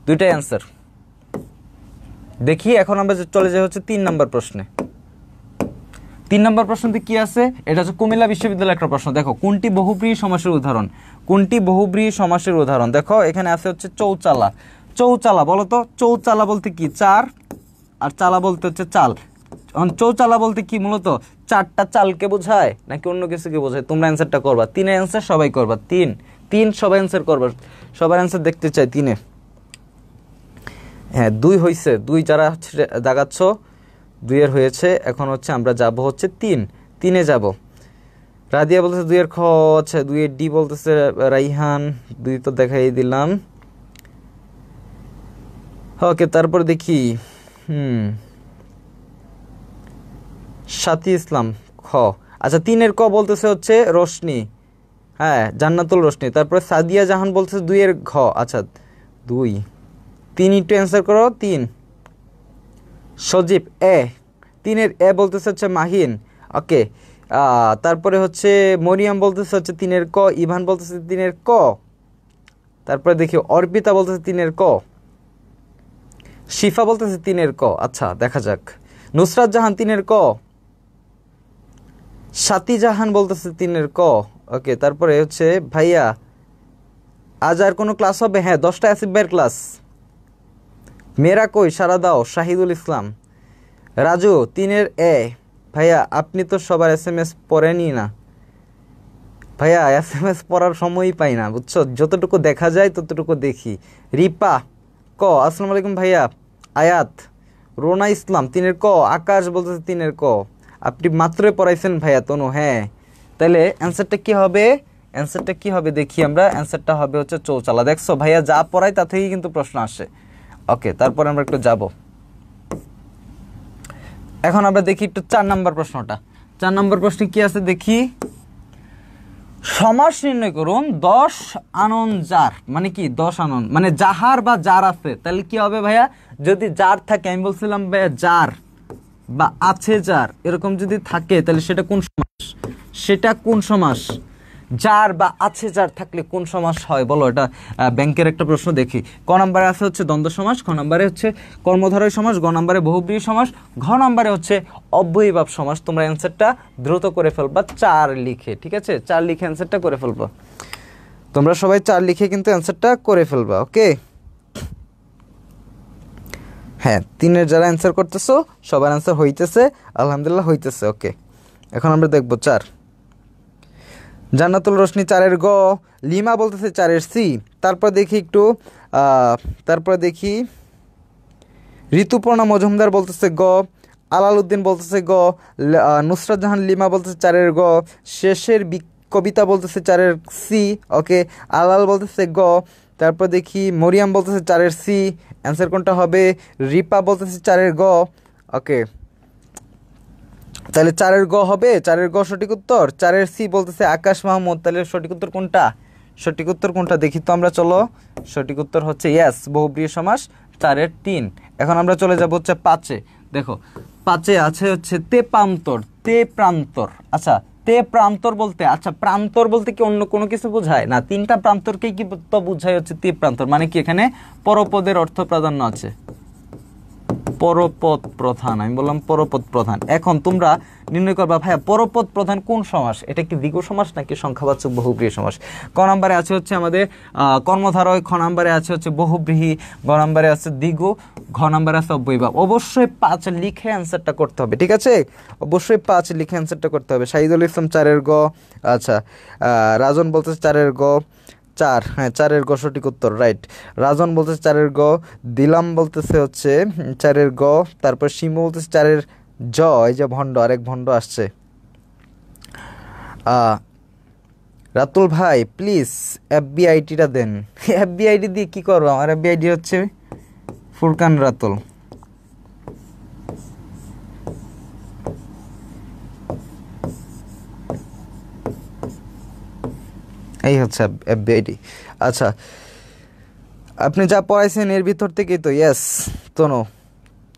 দুইটাই অ্যান্সার। দেখি এখন আমরা চলে যাই হচ্ছে 3 নাম্বার প্রশ্নে। 3 নাম্বার প্রশ্নতে কি আছে? এটা হচ্ছে কুমিল্লা বিশ্ববিদ্যালয়ের একটা প্রশ্ন। দেখো কোনটি বহুব্রীহি সমাসের উদাহরণ, কোনটি বহুব্রীহি সমাসের উদাহরণ। দেখো এখানে আছে হচ্ছে চৌচালা। চৌচালা বলো তো, চৌচালা বলতে কি? 4, আর চালা বলতে হচ্ছে চাল। চৌচালা বলতে কি মূলত? 4টা চালকে বোঝায় নাকি অন্য কিছুকে বোঝায়? তোমরা অ্যান্সারটা করবা, 3-এর অ্যান্সার সবাই করবা, 3 সবাই অ্যান্সার করবা, সবার অ্যান্সার দেখতে চাই 3-এর। হ্যাঁ 2 হয়েছে, 2 যারা দাগাচ্ছ 2-এর হয়েছে। এখন হচ্ছে আমরা যাব হচ্ছে 3-এ যাব। রাদিয়া বলতেছে 2-এর খ, আচ্ছা 2-এর ডি বলতেছে রাইহান, 2 তো দেখাই দিলাম। ওকে, তারপর দেখি সাথী ইসলাম খ। আচ্ছা 3-এর ক বলতেছে হচ্ছে রোশনি, হ্যাঁ জান্নাতুল রোশনি। তারপরে সাদিয়া জাহান বলতেছে 2-এর ঘ, আচ্ছা 2, 3 একটু অ্যান্সার করো। 3 সজীব এ, 3-এর এ বলতেছে হচ্ছে মাহিন। ওকে, তারপরে হচ্ছে মরিয়াম বলতেছে হচ্ছে 3-এর ক, ইভান বলতেছে 3-এর ক। তারপরে দেখি অর্পিতা বলতেছে 3-এর ক, শিফা বলতেছে 3-এর ক। আচ্ছা দেখা যাক। নুসরাত জাহান 3-এর ক, সাথী জাহান বলতেছে 3-এর ক। ওকে, তারপরে হচ্ছে ভাইয়া আজ আর কোনো ক্লাস হবে? হ্যাঁ 10টা আসিফ ভাইয়ের ক্লাস। মেরা কই সারা দাও, শাহিদুল ইসলাম। রাজু 3-এর এ, ভাইয়া আপনি তো সবার SMS পড়েনি না। ভাইয়া SMS পড়ার সময়ই পাই না, বুঝছো, যতটুকু দেখা যায় ততটুকু দেখি। রিপা ক, আসসালামু আলাইকুম ভাইয়া। আয়াত, রোনা ইসলাম 3-এর ক। আকাশ বলতেছে 3-এর ক। আপনি মাত্রই পড়াইছেন ভাইয়া তনু, হ্যাঁ। তাহলে অ্যান্সারটা কি হবে? অ্যান্সারটা কি হবে দেখি আমরা। অ্যান্সারটা হবে হচ্ছে চৌচালা। দেখছো ভাইয়া যা পড়ায় তা থেকেই কিন্তু প্রশ্ন আসে। ওকে, তারপর আমরা একটু যাব। এখন আমরা দেখি একটু 4 নাম্বার প্রশ্নটা। 4 নাম্বার প্রশ্নে কি আছে দেখি। সমাস নির্ণয় করুন 10 আনন যার, মানে কি 10 আনন মানে যাহার বা যার আছে। তাহলে কি হবে ভাইয়া? যদি যার থাকে, আমি বলছিলাম ভাইয়া যার বা আছে যার, এরকম যদি থাকে তাহলে সেটা কোন সমাস? সেটা কোন সমাস? যার বা আছে যার থাকলে কোন সমাস হয় বলো? এটা ব্যাংকের একটা প্রশ্ন। দেখি ক নম্বরে আছে হচ্ছে দ্বন্দ্ব সমাস, খ নম্বরে হচ্ছে কর্মধারয় সমাস, গ নম্বরে বহুব্রীহি সমাস, ঘ নম্বরে হচ্ছে অব্যয়ীভাব সমাস। তোমরা অ্যান্সারটা দ্রুত করে ফেলবা 4 লিখে, ঠিক আছে? 4 লিখে অ্যান্সারটা করে ফেলবা। তোমরা সবাই 4 লিখে কিন্তু অ্যান্সারটা করে ফেলবা। ওকে, হ্যাঁ 3-এর যারা অ্যান্সার করতেছো সবার অ্যান্সার হইতেছে, আলহামদুলিল্লাহ হইতেছে। ওকে, এখন আমরা দেখবো 4। জান্নাতুল রোশনি 4-এর গ, লিমা বলতেছে 4-এর সি। তারপর দেখি একটু, তারপর দেখি ঋতুপর্ণা মজুমদার বলতেছে গ, আলাল উদ্দিন বলতেছে গ, নুসরাত জাহান লিমা বলতেছে 4-এর গ, শেষের কবিতা বলতেছে 4-এর সি। ওকে, আলাল বলতেছে গ। তারপর দেখি মরিয়াম বলতেছে 4-এর সি। অ্যান্সার কোনটা হবে? রিপা বলতেছে 4-এর গ। ওকে, তাহলে 4-এর গ হবে, 4-এর গ সঠিক উত্তর। 4-এর সি বলতেছে আকাশ মাহমুদ। তাহলে সঠিক উত্তর কোনটা? সঠিক উত্তর কোনটা দেখি তো আমরা, চলো। সঠিক উত্তর হচ্ছে ইয়েস, বহুব্রীহি সমাস 4-এর 3। এখন আমরা চলে যাব হচ্ছে 5-এ। দেখো 5-এ আছে হচ্ছে তে প্রান্তর, তে প্রান্তর। আচ্ছা তে প্রান্তর বলতে, আচ্ছা প্রান্তর বলতে কি অন্য কোনো কিছু বোঝায় না? 3টা প্রান্তরকেই কি তো বোঝায় হচ্ছে তে প্রান্তর, মানে কি এখানে পরপদের অর্থ প্রাধান্য আছে, পরপদ প্রধান, আমি বললাম পরপদ প্রধান। এখন তোমরা নির্ণয় করবা ভাইয়া পরপদ প্রধান কোন সমাস, এটা কি দ্বিগু সমাস নাকি সংখ্যাবাচক বহুব্রীহি সমাস। ক নম্বরে আছে হচ্ছে আমাদের কর্মধারয়, খ নম্বরে আছে হচ্ছে বহুব্রীহি, গ নম্বরে আছে দ্বিগু, ঘ নম্বরে আছে অব্যয়ভাব। অবশ্যই 5 লিখে অ্যান্সারটা করতে হবে, ঠিক আছে, অবশ্যই 5 লিখে অ্যান্সারটা করতে হবে। শাহিদুল ইসলাম 4-এর গ, আচ্ছা রাজন বলতেছে 4-এর গ, 4, হ্যাঁ 4-এর গ সঠিক উত্তর, রাইট। রাজন বলতেছে 4-এর গ, দিলাম বলতেছে হচ্ছে 4-এর গ, তারপর শিমু বলতেছে 4-এর জ, এই যে ভণ্ড, আরেক ভণ্ড আসছে। রাতুল ভাই প্লিজ এফবি আইডিটা দেন। এফবি আইডি দিয়ে কী করবো, আমার এফবি আইডি হচ্ছে ফুরকান রাতুল। এই হচ্ছে এফবি আইডি। আচ্ছা আপনি যা পড়াইছেন এর ভিতর থেকেই তো, ইয়েস তনু,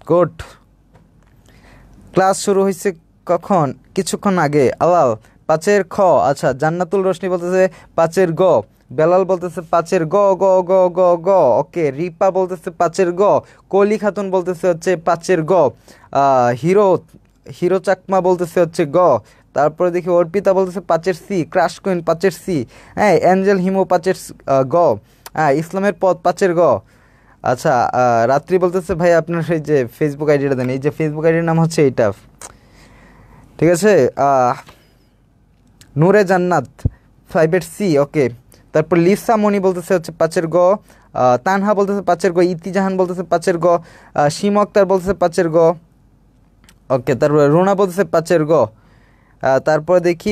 গুড। ক্লাস শুরু হয়েছে কখন, কিছুক্ষণ আগে। আলাল 5-এর খ, আচ্ছা জান্নাতুল রোশনি বলতেছে 5-এর গ, বেলাল বলতেছে 5-এর গ গ গ গ গ, ওকে। রিপা বলতেছে 5-এর গ, কলি খাতুন বলতেছে হচ্ছে 5-এর গ, হিরো চাকমা বলতেছে হচ্ছে গ, তারপরে দেখি অর্পিতা বলতেছে 5-এর সি, ক্রাশ কুইন 5-এর সি, হ্যাঁ অ্যাঞ্জেল হিমো 5-এর গ, হ্যাঁ ইসলামের পথ 5-এর গ। আচ্ছা রাত্রি বলতেছে ভাই আপনার এই যে ফেসবুক আইডিটা দেন, এই যে ফেসবুক আইডির নাম হচ্ছে এইটা, ঠিক আছে। নূরে জান্নাত 5-এর সি, ওকে। তারপর লিসা মনি বলতেছে হচ্ছে 5-এর গ, তানহা বলতেছে 5-এর গ, ইতিজাহান বলতেছে 5-এর গ, সীম আক্তার বলতেছে 5-এর গ, ওকে। তারপরে রুনা বলতেছে 5-এর গ, তারপরে দেখি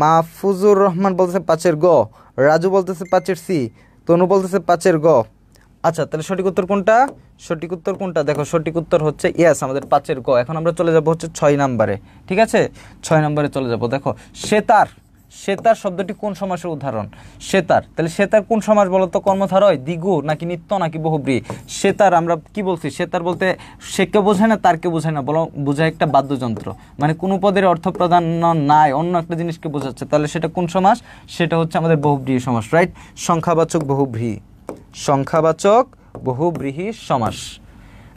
মাহফুজুর রহমান বলতেছে 5-এর গ, রাজু বলতেছে 5-এর সি, তনু বলতেছে 5-এর গ। আচ্ছা তাহলে সঠিক উত্তর কোনটা, সঠিক উত্তর কোনটা, দেখো সঠিক উত্তর হচ্ছে ইয়েস আমাদের 5-এর গ। এখন আমরা চলে যাব হচ্ছে 6 নম্বরে, ঠিক আছে, 6 নম্বরে চলে যাব। দেখো সেতার, সেতার শব্দটি কোন সমাসের উদাহরণ, সেতার, তাহলে সেতার কোন সমাস বলো তো, কর্মধারয়, দ্বিগু নাকি নিত্য নাকি বহুব্রীহি। সেতার আমরা কি বলছি, সেতার বলতে সেকে বোঝায় না তারকে বোঝায় না, বলো বোঝায় একটা বাদ্যযন্ত্র, মানে কোনো পদের অর্থ প্রাধান্য নাই, অন্য একটা জিনিসকে বোঝাচ্ছে, তাহলে সেটা কোন সমাস, সেটা হচ্ছে আমাদের বহুব্রীহি সমাস, রাইট। সংখ্যাবাচক বহুব্রীহি, সংখ্যাবাচক বহুব্রীহি সমাস।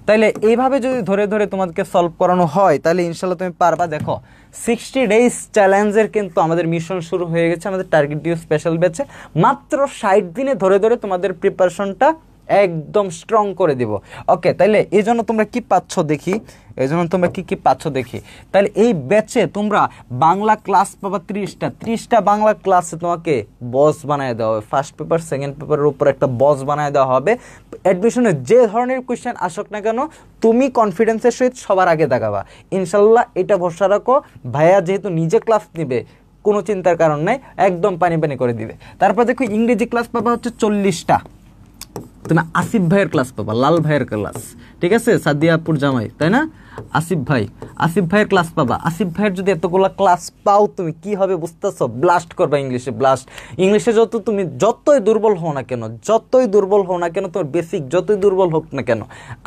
তাইলে এইভাবে যদি ধরে ধরে তোমাদেরকে সলভ করানো হয় তাহলে ইনশাল্লাহ তুমি পারবা। দেখো 60 ডেজ চ্যালেঞ্জের কিন্তু আমাদের মিশন শুরু হয়ে গেছে আমাদের টার্গেট ডিউ স্পেশাল ব্যাচে। মাত্র 60 দিনে ধরে ধরে তোমাদের প্রিপারেশনটা একদম স্ট্রং করে দিব, ওকে। তাইলে এই জন্য তোমরা কি পাচ্ছ দেখি, এই জন্য তোমরা কি কি পাচ্ছ দেখি। তাহলে এই ব্যাচে তোমরা বাংলা ক্লাস পাবা 30টা বাংলা ক্লাসে তোমাকে বস বানায় দেওয়া হবে, ফার্স্ট পেপার সেকেন্ড পেপারের উপর একটা বস বানায় দেওয়া হবে। অ্যাডমিশনে যে ধরনের কোয়েশ্চেন আসুক না কেন তুমি কনফিডেন্সের সহিত সবার আগে দেখাবা ইনশাল্লাহ। এটা ভরসা রাখো, ভাইয়া যেহেতু নিজে ক্লাস নেবে কোনো চিন্তার কারণ নাই, একদম পানি পানি করে দিবে। তারপর দেখো ইংরেজি ক্লাস পাবা হচ্ছে 40টা, তুমি আসিফ ভাইয়ের ক্লাস পাবা, লাল ভাইয়ের ক্লাস, ঠিক আছে, সাদিয়াপুর জামাই, তাই না, আসিফ ভাইয়ের ক্লাস পাবা। আসিফ ভাইয়ের যদি এতগুলো ক্লাস পাও তুমি কি হবে বুঝতেছো, ব্লাস্ট করবা ইংলিশে, ব্লাস্ট। ইংলিশে তুমি যতই দুর্বল হও না কেন, তোমার বেসিক যতই দুর্বল হোক না কেন,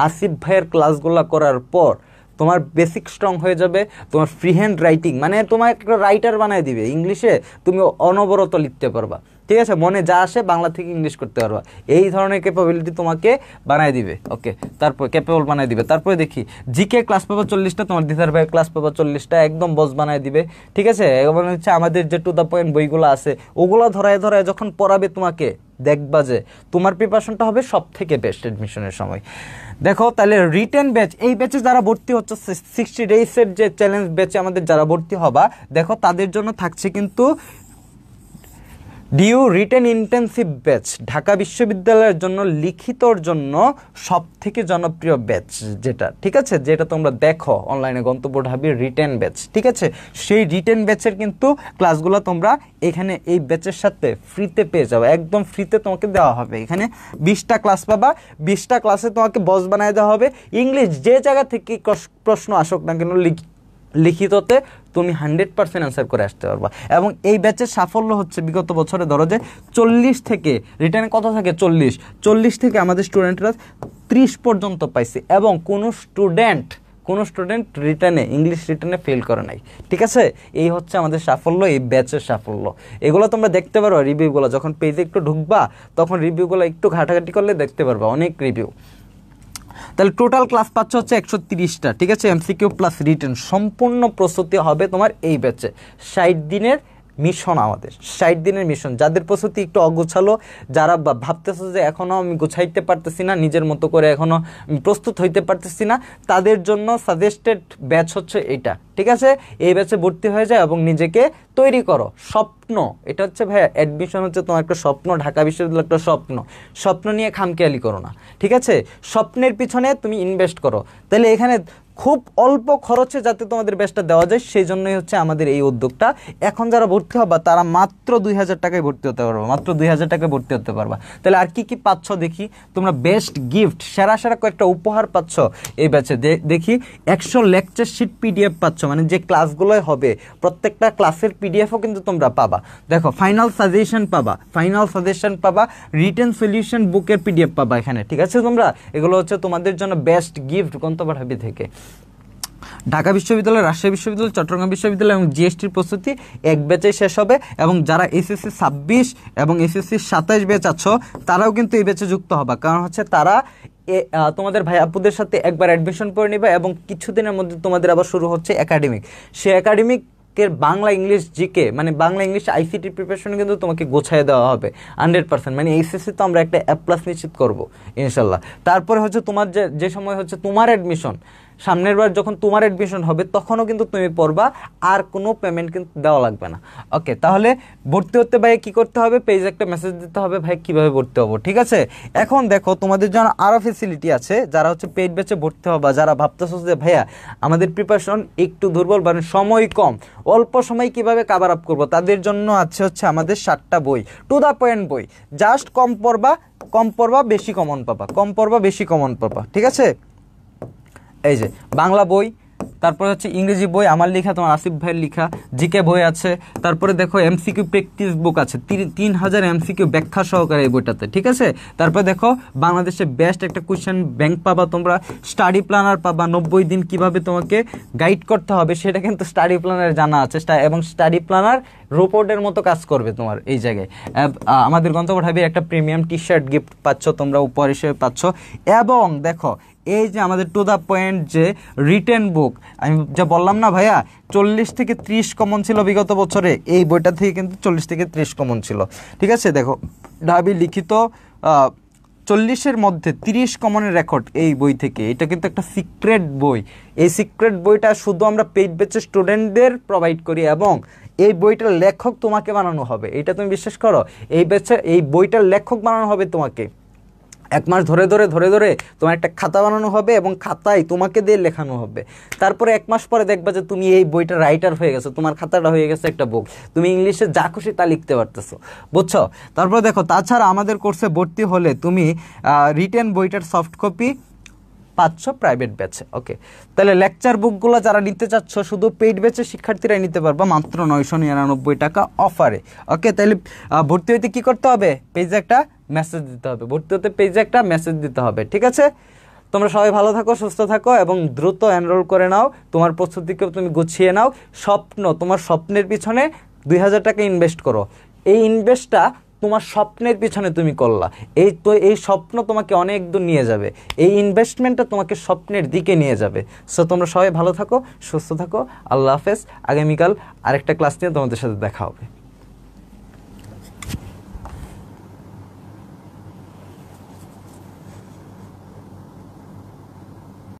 আসিফ ভাইয়ের ক্লাসগুলো করার পর তোমার বেসিক স্ট্রং হয়ে যাবে। তোমার ফ্রি হ্যান্ড রাইটিং, মানে তোমার একটা রাইটার বানায় দিবে ইংলিশে, তুমি অনবরত লিখতে পারবা, ঠিক আছে, মনে যা আসে বাংলা থেকে ইংলিশ করতে পারবা, এই ধরনের ক্যাপাবিলিটি তোমাকে বানায় দিবে, ওকে। তারপর ক্যাপেবল বানায় দিবে। তারপরে দেখি জিকে ক্লাস পাবা 40টা, তোমার দিদার ভাইয়ের ক্লাস পাবা 40টা, একদম বস বানায় দিবে, ঠিক আছে। এবং হচ্ছে আমাদের যে টু দ্য পয়েন্ট বইগুলো আছে ওগুলো ধরায় ধরায় যখন পড়াবে তোমাকে, দেখবা যে তোমার প্রিপারেশনটা হবে সব থেকে বেস্ট অ্যাডমিশনের সময়। দেখো তাহলে রিটেন ব্যাচ, এই ব্যাচে যারা ভর্তি হচ্ছে 60 ডেজের যে চ্যালেঞ্জ ব্যাচে আমাদের যারা ভর্তি হবা, দেখো তাদের জন্য থাকছে কিন্তু DU written intensive batch, Dhaka বিশ্ববিদ্যালয়ের জন্য লিখিতর জন্য সব থেকে জনপ্রিয় ব্যাচ যেটা, ঠিক আছে, যেটা তোমরা দেখো অনলাইনে গন্তব্য ঢাবির রিটেন ব্যাচ, ঠিক আছে। সেই রিটেন ব্যাচের কিন্তু ক্লাসগুলো তোমরা এখানে এই ব্যাচের সাথে ফ্রিতে পেয়ে যাবে, একদম ফ্রিতে তোমাকে দেওয়া হবে। এখানে 20টা ক্লাস পাবা, 20টা ক্লাসে তোমাকে বস বানায় দেওয়া হবে। ইংলিশ যে জায়গা থেকে প্রশ্ন আসুক না কেন লিখিততে তুমি 100% অ্যান্সার করে আসতে পারবা। এবং এই ব্যাচের সাফল্য হচ্ছে বিগত বছরে ধরো যে 40 থেকে রিটার্নে কত থাকে 40 থেকে আমাদের স্টুডেন্টরা 30 পর্যন্ত পাইছে, এবং কোনো স্টুডেন্ট রিটার্নে ইংলিশ রিটার্নে ফেল করে নাই, ঠিক আছে। এই হচ্ছে আমাদের সাফল্য, এই ব্যাচের সাফল্য। এগুলো তোমরা দেখতে পারো রিভিউগুলো, যখন পেজে একটু ঢুকবা তখন রিভিউগুলো একটু ঘাটাঘাটি করলে দেখতে পারবা অনেক রিভিউ, তাহলে টোটাল ক্লাস পাচ্ছ হচ্ছে 130টা, ঠিক আছে, এমসিকিউ প্লাস রিটেন। সম্পূর্ণ প্রস্তুতি হবে তোমার এই ব্যাচে। 60 দিনের মিশন, আমাদের 60 দিনের মিশন। যাদের প্রস্তুতি একটু অগোছালো, যারা ভাবতেছো যে এখনও আমি গোছাইতে পারতেছি না, নিজের মতো করে এখনও প্রস্তুত হইতে পারতেছি না, তাদের জন্য সাজেস্টেড ব্যাচ হচ্ছে এটা, ঠিক আছে। এই ব্যাচে ভর্তি হয়ে যায় এবং নিজেকে তৈরি করো। স্বপ্ন, এটা হচ্ছে ভাইয়া অ্যাডমিশন হচ্ছে তোমার একটা স্বপ্ন, ঢাকা বিশ্ববিদ্যালয় একটা স্বপ্ন। স্বপ্ন নিয়ে খামখেয়ালি করো না, ঠিক আছে। স্বপ্নের পিছনে তুমি ইনভেস্ট করো। তাহলে এখানে খুব অল্প খরচে যাতে তোমাদের ব্যাচটা দেওয়া যায়, সেই জন্যই হচ্ছে আমাদের এই উদ্যোগটা। এখন যারা ভর্তি হবা তারা মাত্র 2000 টাকায় ভর্তি হতে পারবা, মাত্র 2000 টাকায় ভর্তি হতে পারবা। তাহলে আর কি কি পাচ্ছ দেখি? তোমরা বেস্ট গিফট, সেরা সেরা কয়েকটা উপহার পাচ্ছ এই ব্যাচে। দেখি 100 লেকচার শিট পিডিএফ পাচ্ছ, মানে যে ক্লাসগুলোই হবে প্রত্যেকটা ক্লাসের পিডিএফও কিন্তু তোমরা পাবা। দেখো ফাইনাল সাজেশন পাবা, ফাইনাল সাজেশন পাবা, রিটেন সলিউশন বুকের পিডিএফ পাবা এখানে, ঠিক আছে। তোমরা এগুলো হচ্ছে তোমাদের জন্য বেস্ট গিফট গন্তব্য ঢাবি থেকে। ঢাকা বিশ্ববিদ্যালয়, রাজশাহী বিশ্ববিদ্যালয়, চট্টগ্রাম বিশ্ববিদ্যালয় এবং জিএসটির প্রস্তুতি এক ব্যাচে শেষ হবে। এবং যারা এসএসসি 26 এবং এসএসসি 27 ব্যাচ আছো তারাও কিন্তু এই ব্যাচে যুক্ত হবা, কারণ হচ্ছে তারা তোমাদের ভাই আপুদের সাথে একবার অ্যাডমিশন করে নিবে এবং কিছুদিনের মধ্যে তোমাদের আবার শুরু হচ্ছে একাডেমিক। সে একাডেমিকের বাংলা ইংলিশ জিকে, মানে বাংলা ইংলিশ আইসিটি প্রিপারেশন কিন্তু তোমাকে গোছায় দেওয়া হবে 100%। মানে এইচএসসি তো আমরা একটা A+ নিশ্চিত করবো ইনশাল্লাহ। তারপরে হচ্ছে তোমার যে সময় হচ্ছে তোমার অ্যাডমিশন, সামনের বার যখন তোমার অ্যাডমিশন হবে তখনও কিন্তু তুমি পড়বা, আর কোনো পেমেন্ট কিন্তু দেওয়া লাগবে না। ওকে, তাহলে ভর্তি হতে ভাই কি করতে হবে? পেজে একটা মেসেজ দিতে হবে ভাই কীভাবে ভর্তি হবো, ঠিক আছে। এখন দেখো তোমাদের জন্য আরও ফেসিলিটি আছে। যারা হচ্ছে পেইড ব্যাচে ভর্তি হবা, যারা ভাবতেছো যে ভাইয়া আমাদের প্রিপারেশন একটু দুর্বল, মানে সময় কম, অল্প সময় কিভাবে কাভার আপ করবো, তাদের জন্য আছে হচ্ছে আমাদের 7টা বই, টু দ্য পয়েন্ট বই। জাস্ট কম পড়বা বেশি কমন পাবা, কম পড়বা বেশি কমন পাবা, ঠিক আছে। এই যে বাংলা বই, তারপরে হচ্ছে ইংরেজি বই আমার লেখা, তোমার আসিফ ভাইয়ের লেখা, জিকে বই আছে। তারপরে দেখো এমসিকিউ প্র্যাকটিস বুক আছে, 3000 এমসিকিউ ব্যাখ্যা সহকারে এই বইটাতে, ঠিক আছে। তারপরে দেখো বাংলাদেশে বেস্ট একটা কোয়েশ্চেন ব্যাংক পাবা তোমরা, স্টাডি প্ল্যানার পাবা, 90 দিন কিভাবে তোমাকে গাইড করতে হবে সেটা কিন্তু স্টাডি প্ল্যানারে জানা আছে, এবং স্টাডি প্ল্যানার রোবটের মতো কাজ করবে তোমার এই জায়গায়। আমাদের গন্তব্য ঢাবির একটা প্রিমিয়াম টি শার্ট গিফট পাচ্ছ তোমরা, উপহার হিসেবে পাচ্ছ। এবং দেখো এই যে আমাদের টু দ্য পয়েন্ট যে রিটেন বুক, আমি যা বললাম না ভাইয়া 40 থেকে 30 কমন ছিল বিগত বছরে, এই বইটা থেকে কিন্তু 40 থেকে 30 কমন ছিল, ঠিক আছে। দেখো ঢাবি লিখিত 40-এর মধ্যে 30 কমনের রেকর্ড এই বই থেকে। এটা কিন্তু একটা সিক্রেট বই। এই সিক্রেট বইটা শুধু আমরা পেইড ব্যাচের স্টুডেন্টদের প্রোভাইড করি এবং এই বইটার লেখক তোমাকে বানানো হবে, এটা তুমি বিশ্বাস করো। এই ব্যাচে এই বইটার লেখক বানানো হবে তোমাকে। 1 মাস ধরে তোমার একটা খাতা বানানো হবে এবং খাতায় তোমাকে দিয়ে লেখানো হবে। তারপরে 1 মাস পরে দেখবা যে তুমি এই বইটা রাইটার হয়ে গেছো, তোমার খাতাটা হয়ে গেছে একটা বুক, তুমি ইংলিশে যা খুশি তা লিখতে পারতেছো, বুঝছো। তারপরে দেখো তাছাড়া আমাদের কোর্সে ভর্তি হলে তুমি রিটেন বইটার সফট কপি পাচ্ছ প্রাইভেট ব্যাচে। ওকে, তাহলে লেকচার বুকগুলো যারা নিতে চাচ্ছ শুধু পেইড ব্যাচের শিক্ষার্থীরাই নিতে পারবা মাত্র 999 টাকা অফারে। ওকে, তাহলে ভর্তি হইতে কি করতে হবে? পেজে একটা মেসেজ দিতে হবে, ভর্তি হতে পেজে একটা মেসেজ দিতে হবে, ঠিক আছে। তোমরা সবাই ভালো থাকো, সুস্থ থাকো এবং দ্রুত এনরোল করে নাও, তোমার প্রস্তুতিকেও তুমি গুছিয়ে নাও। তোমার স্বপ্নের পিছনে 2000 টাকা ইনভেস্ট করো। এই ইনভেস্টটা তোমার স্বপ্নের পিছনে তুমি করলা, এই স্বপ্ন তোমাকে অনেক দূর নিয়ে যাবে, এই ইনভেস্টমেন্টটা তোমাকে স্বপ্নের দিকে নিয়ে যাবে। সো তোমরা সবাই ভালো থাকো, সুস্থ থাকো, আল্লাহ হাফেজ। আগামীকাল আরেকটা ক্লাস নিয়ে তোমাদের সাথে দেখা হবে।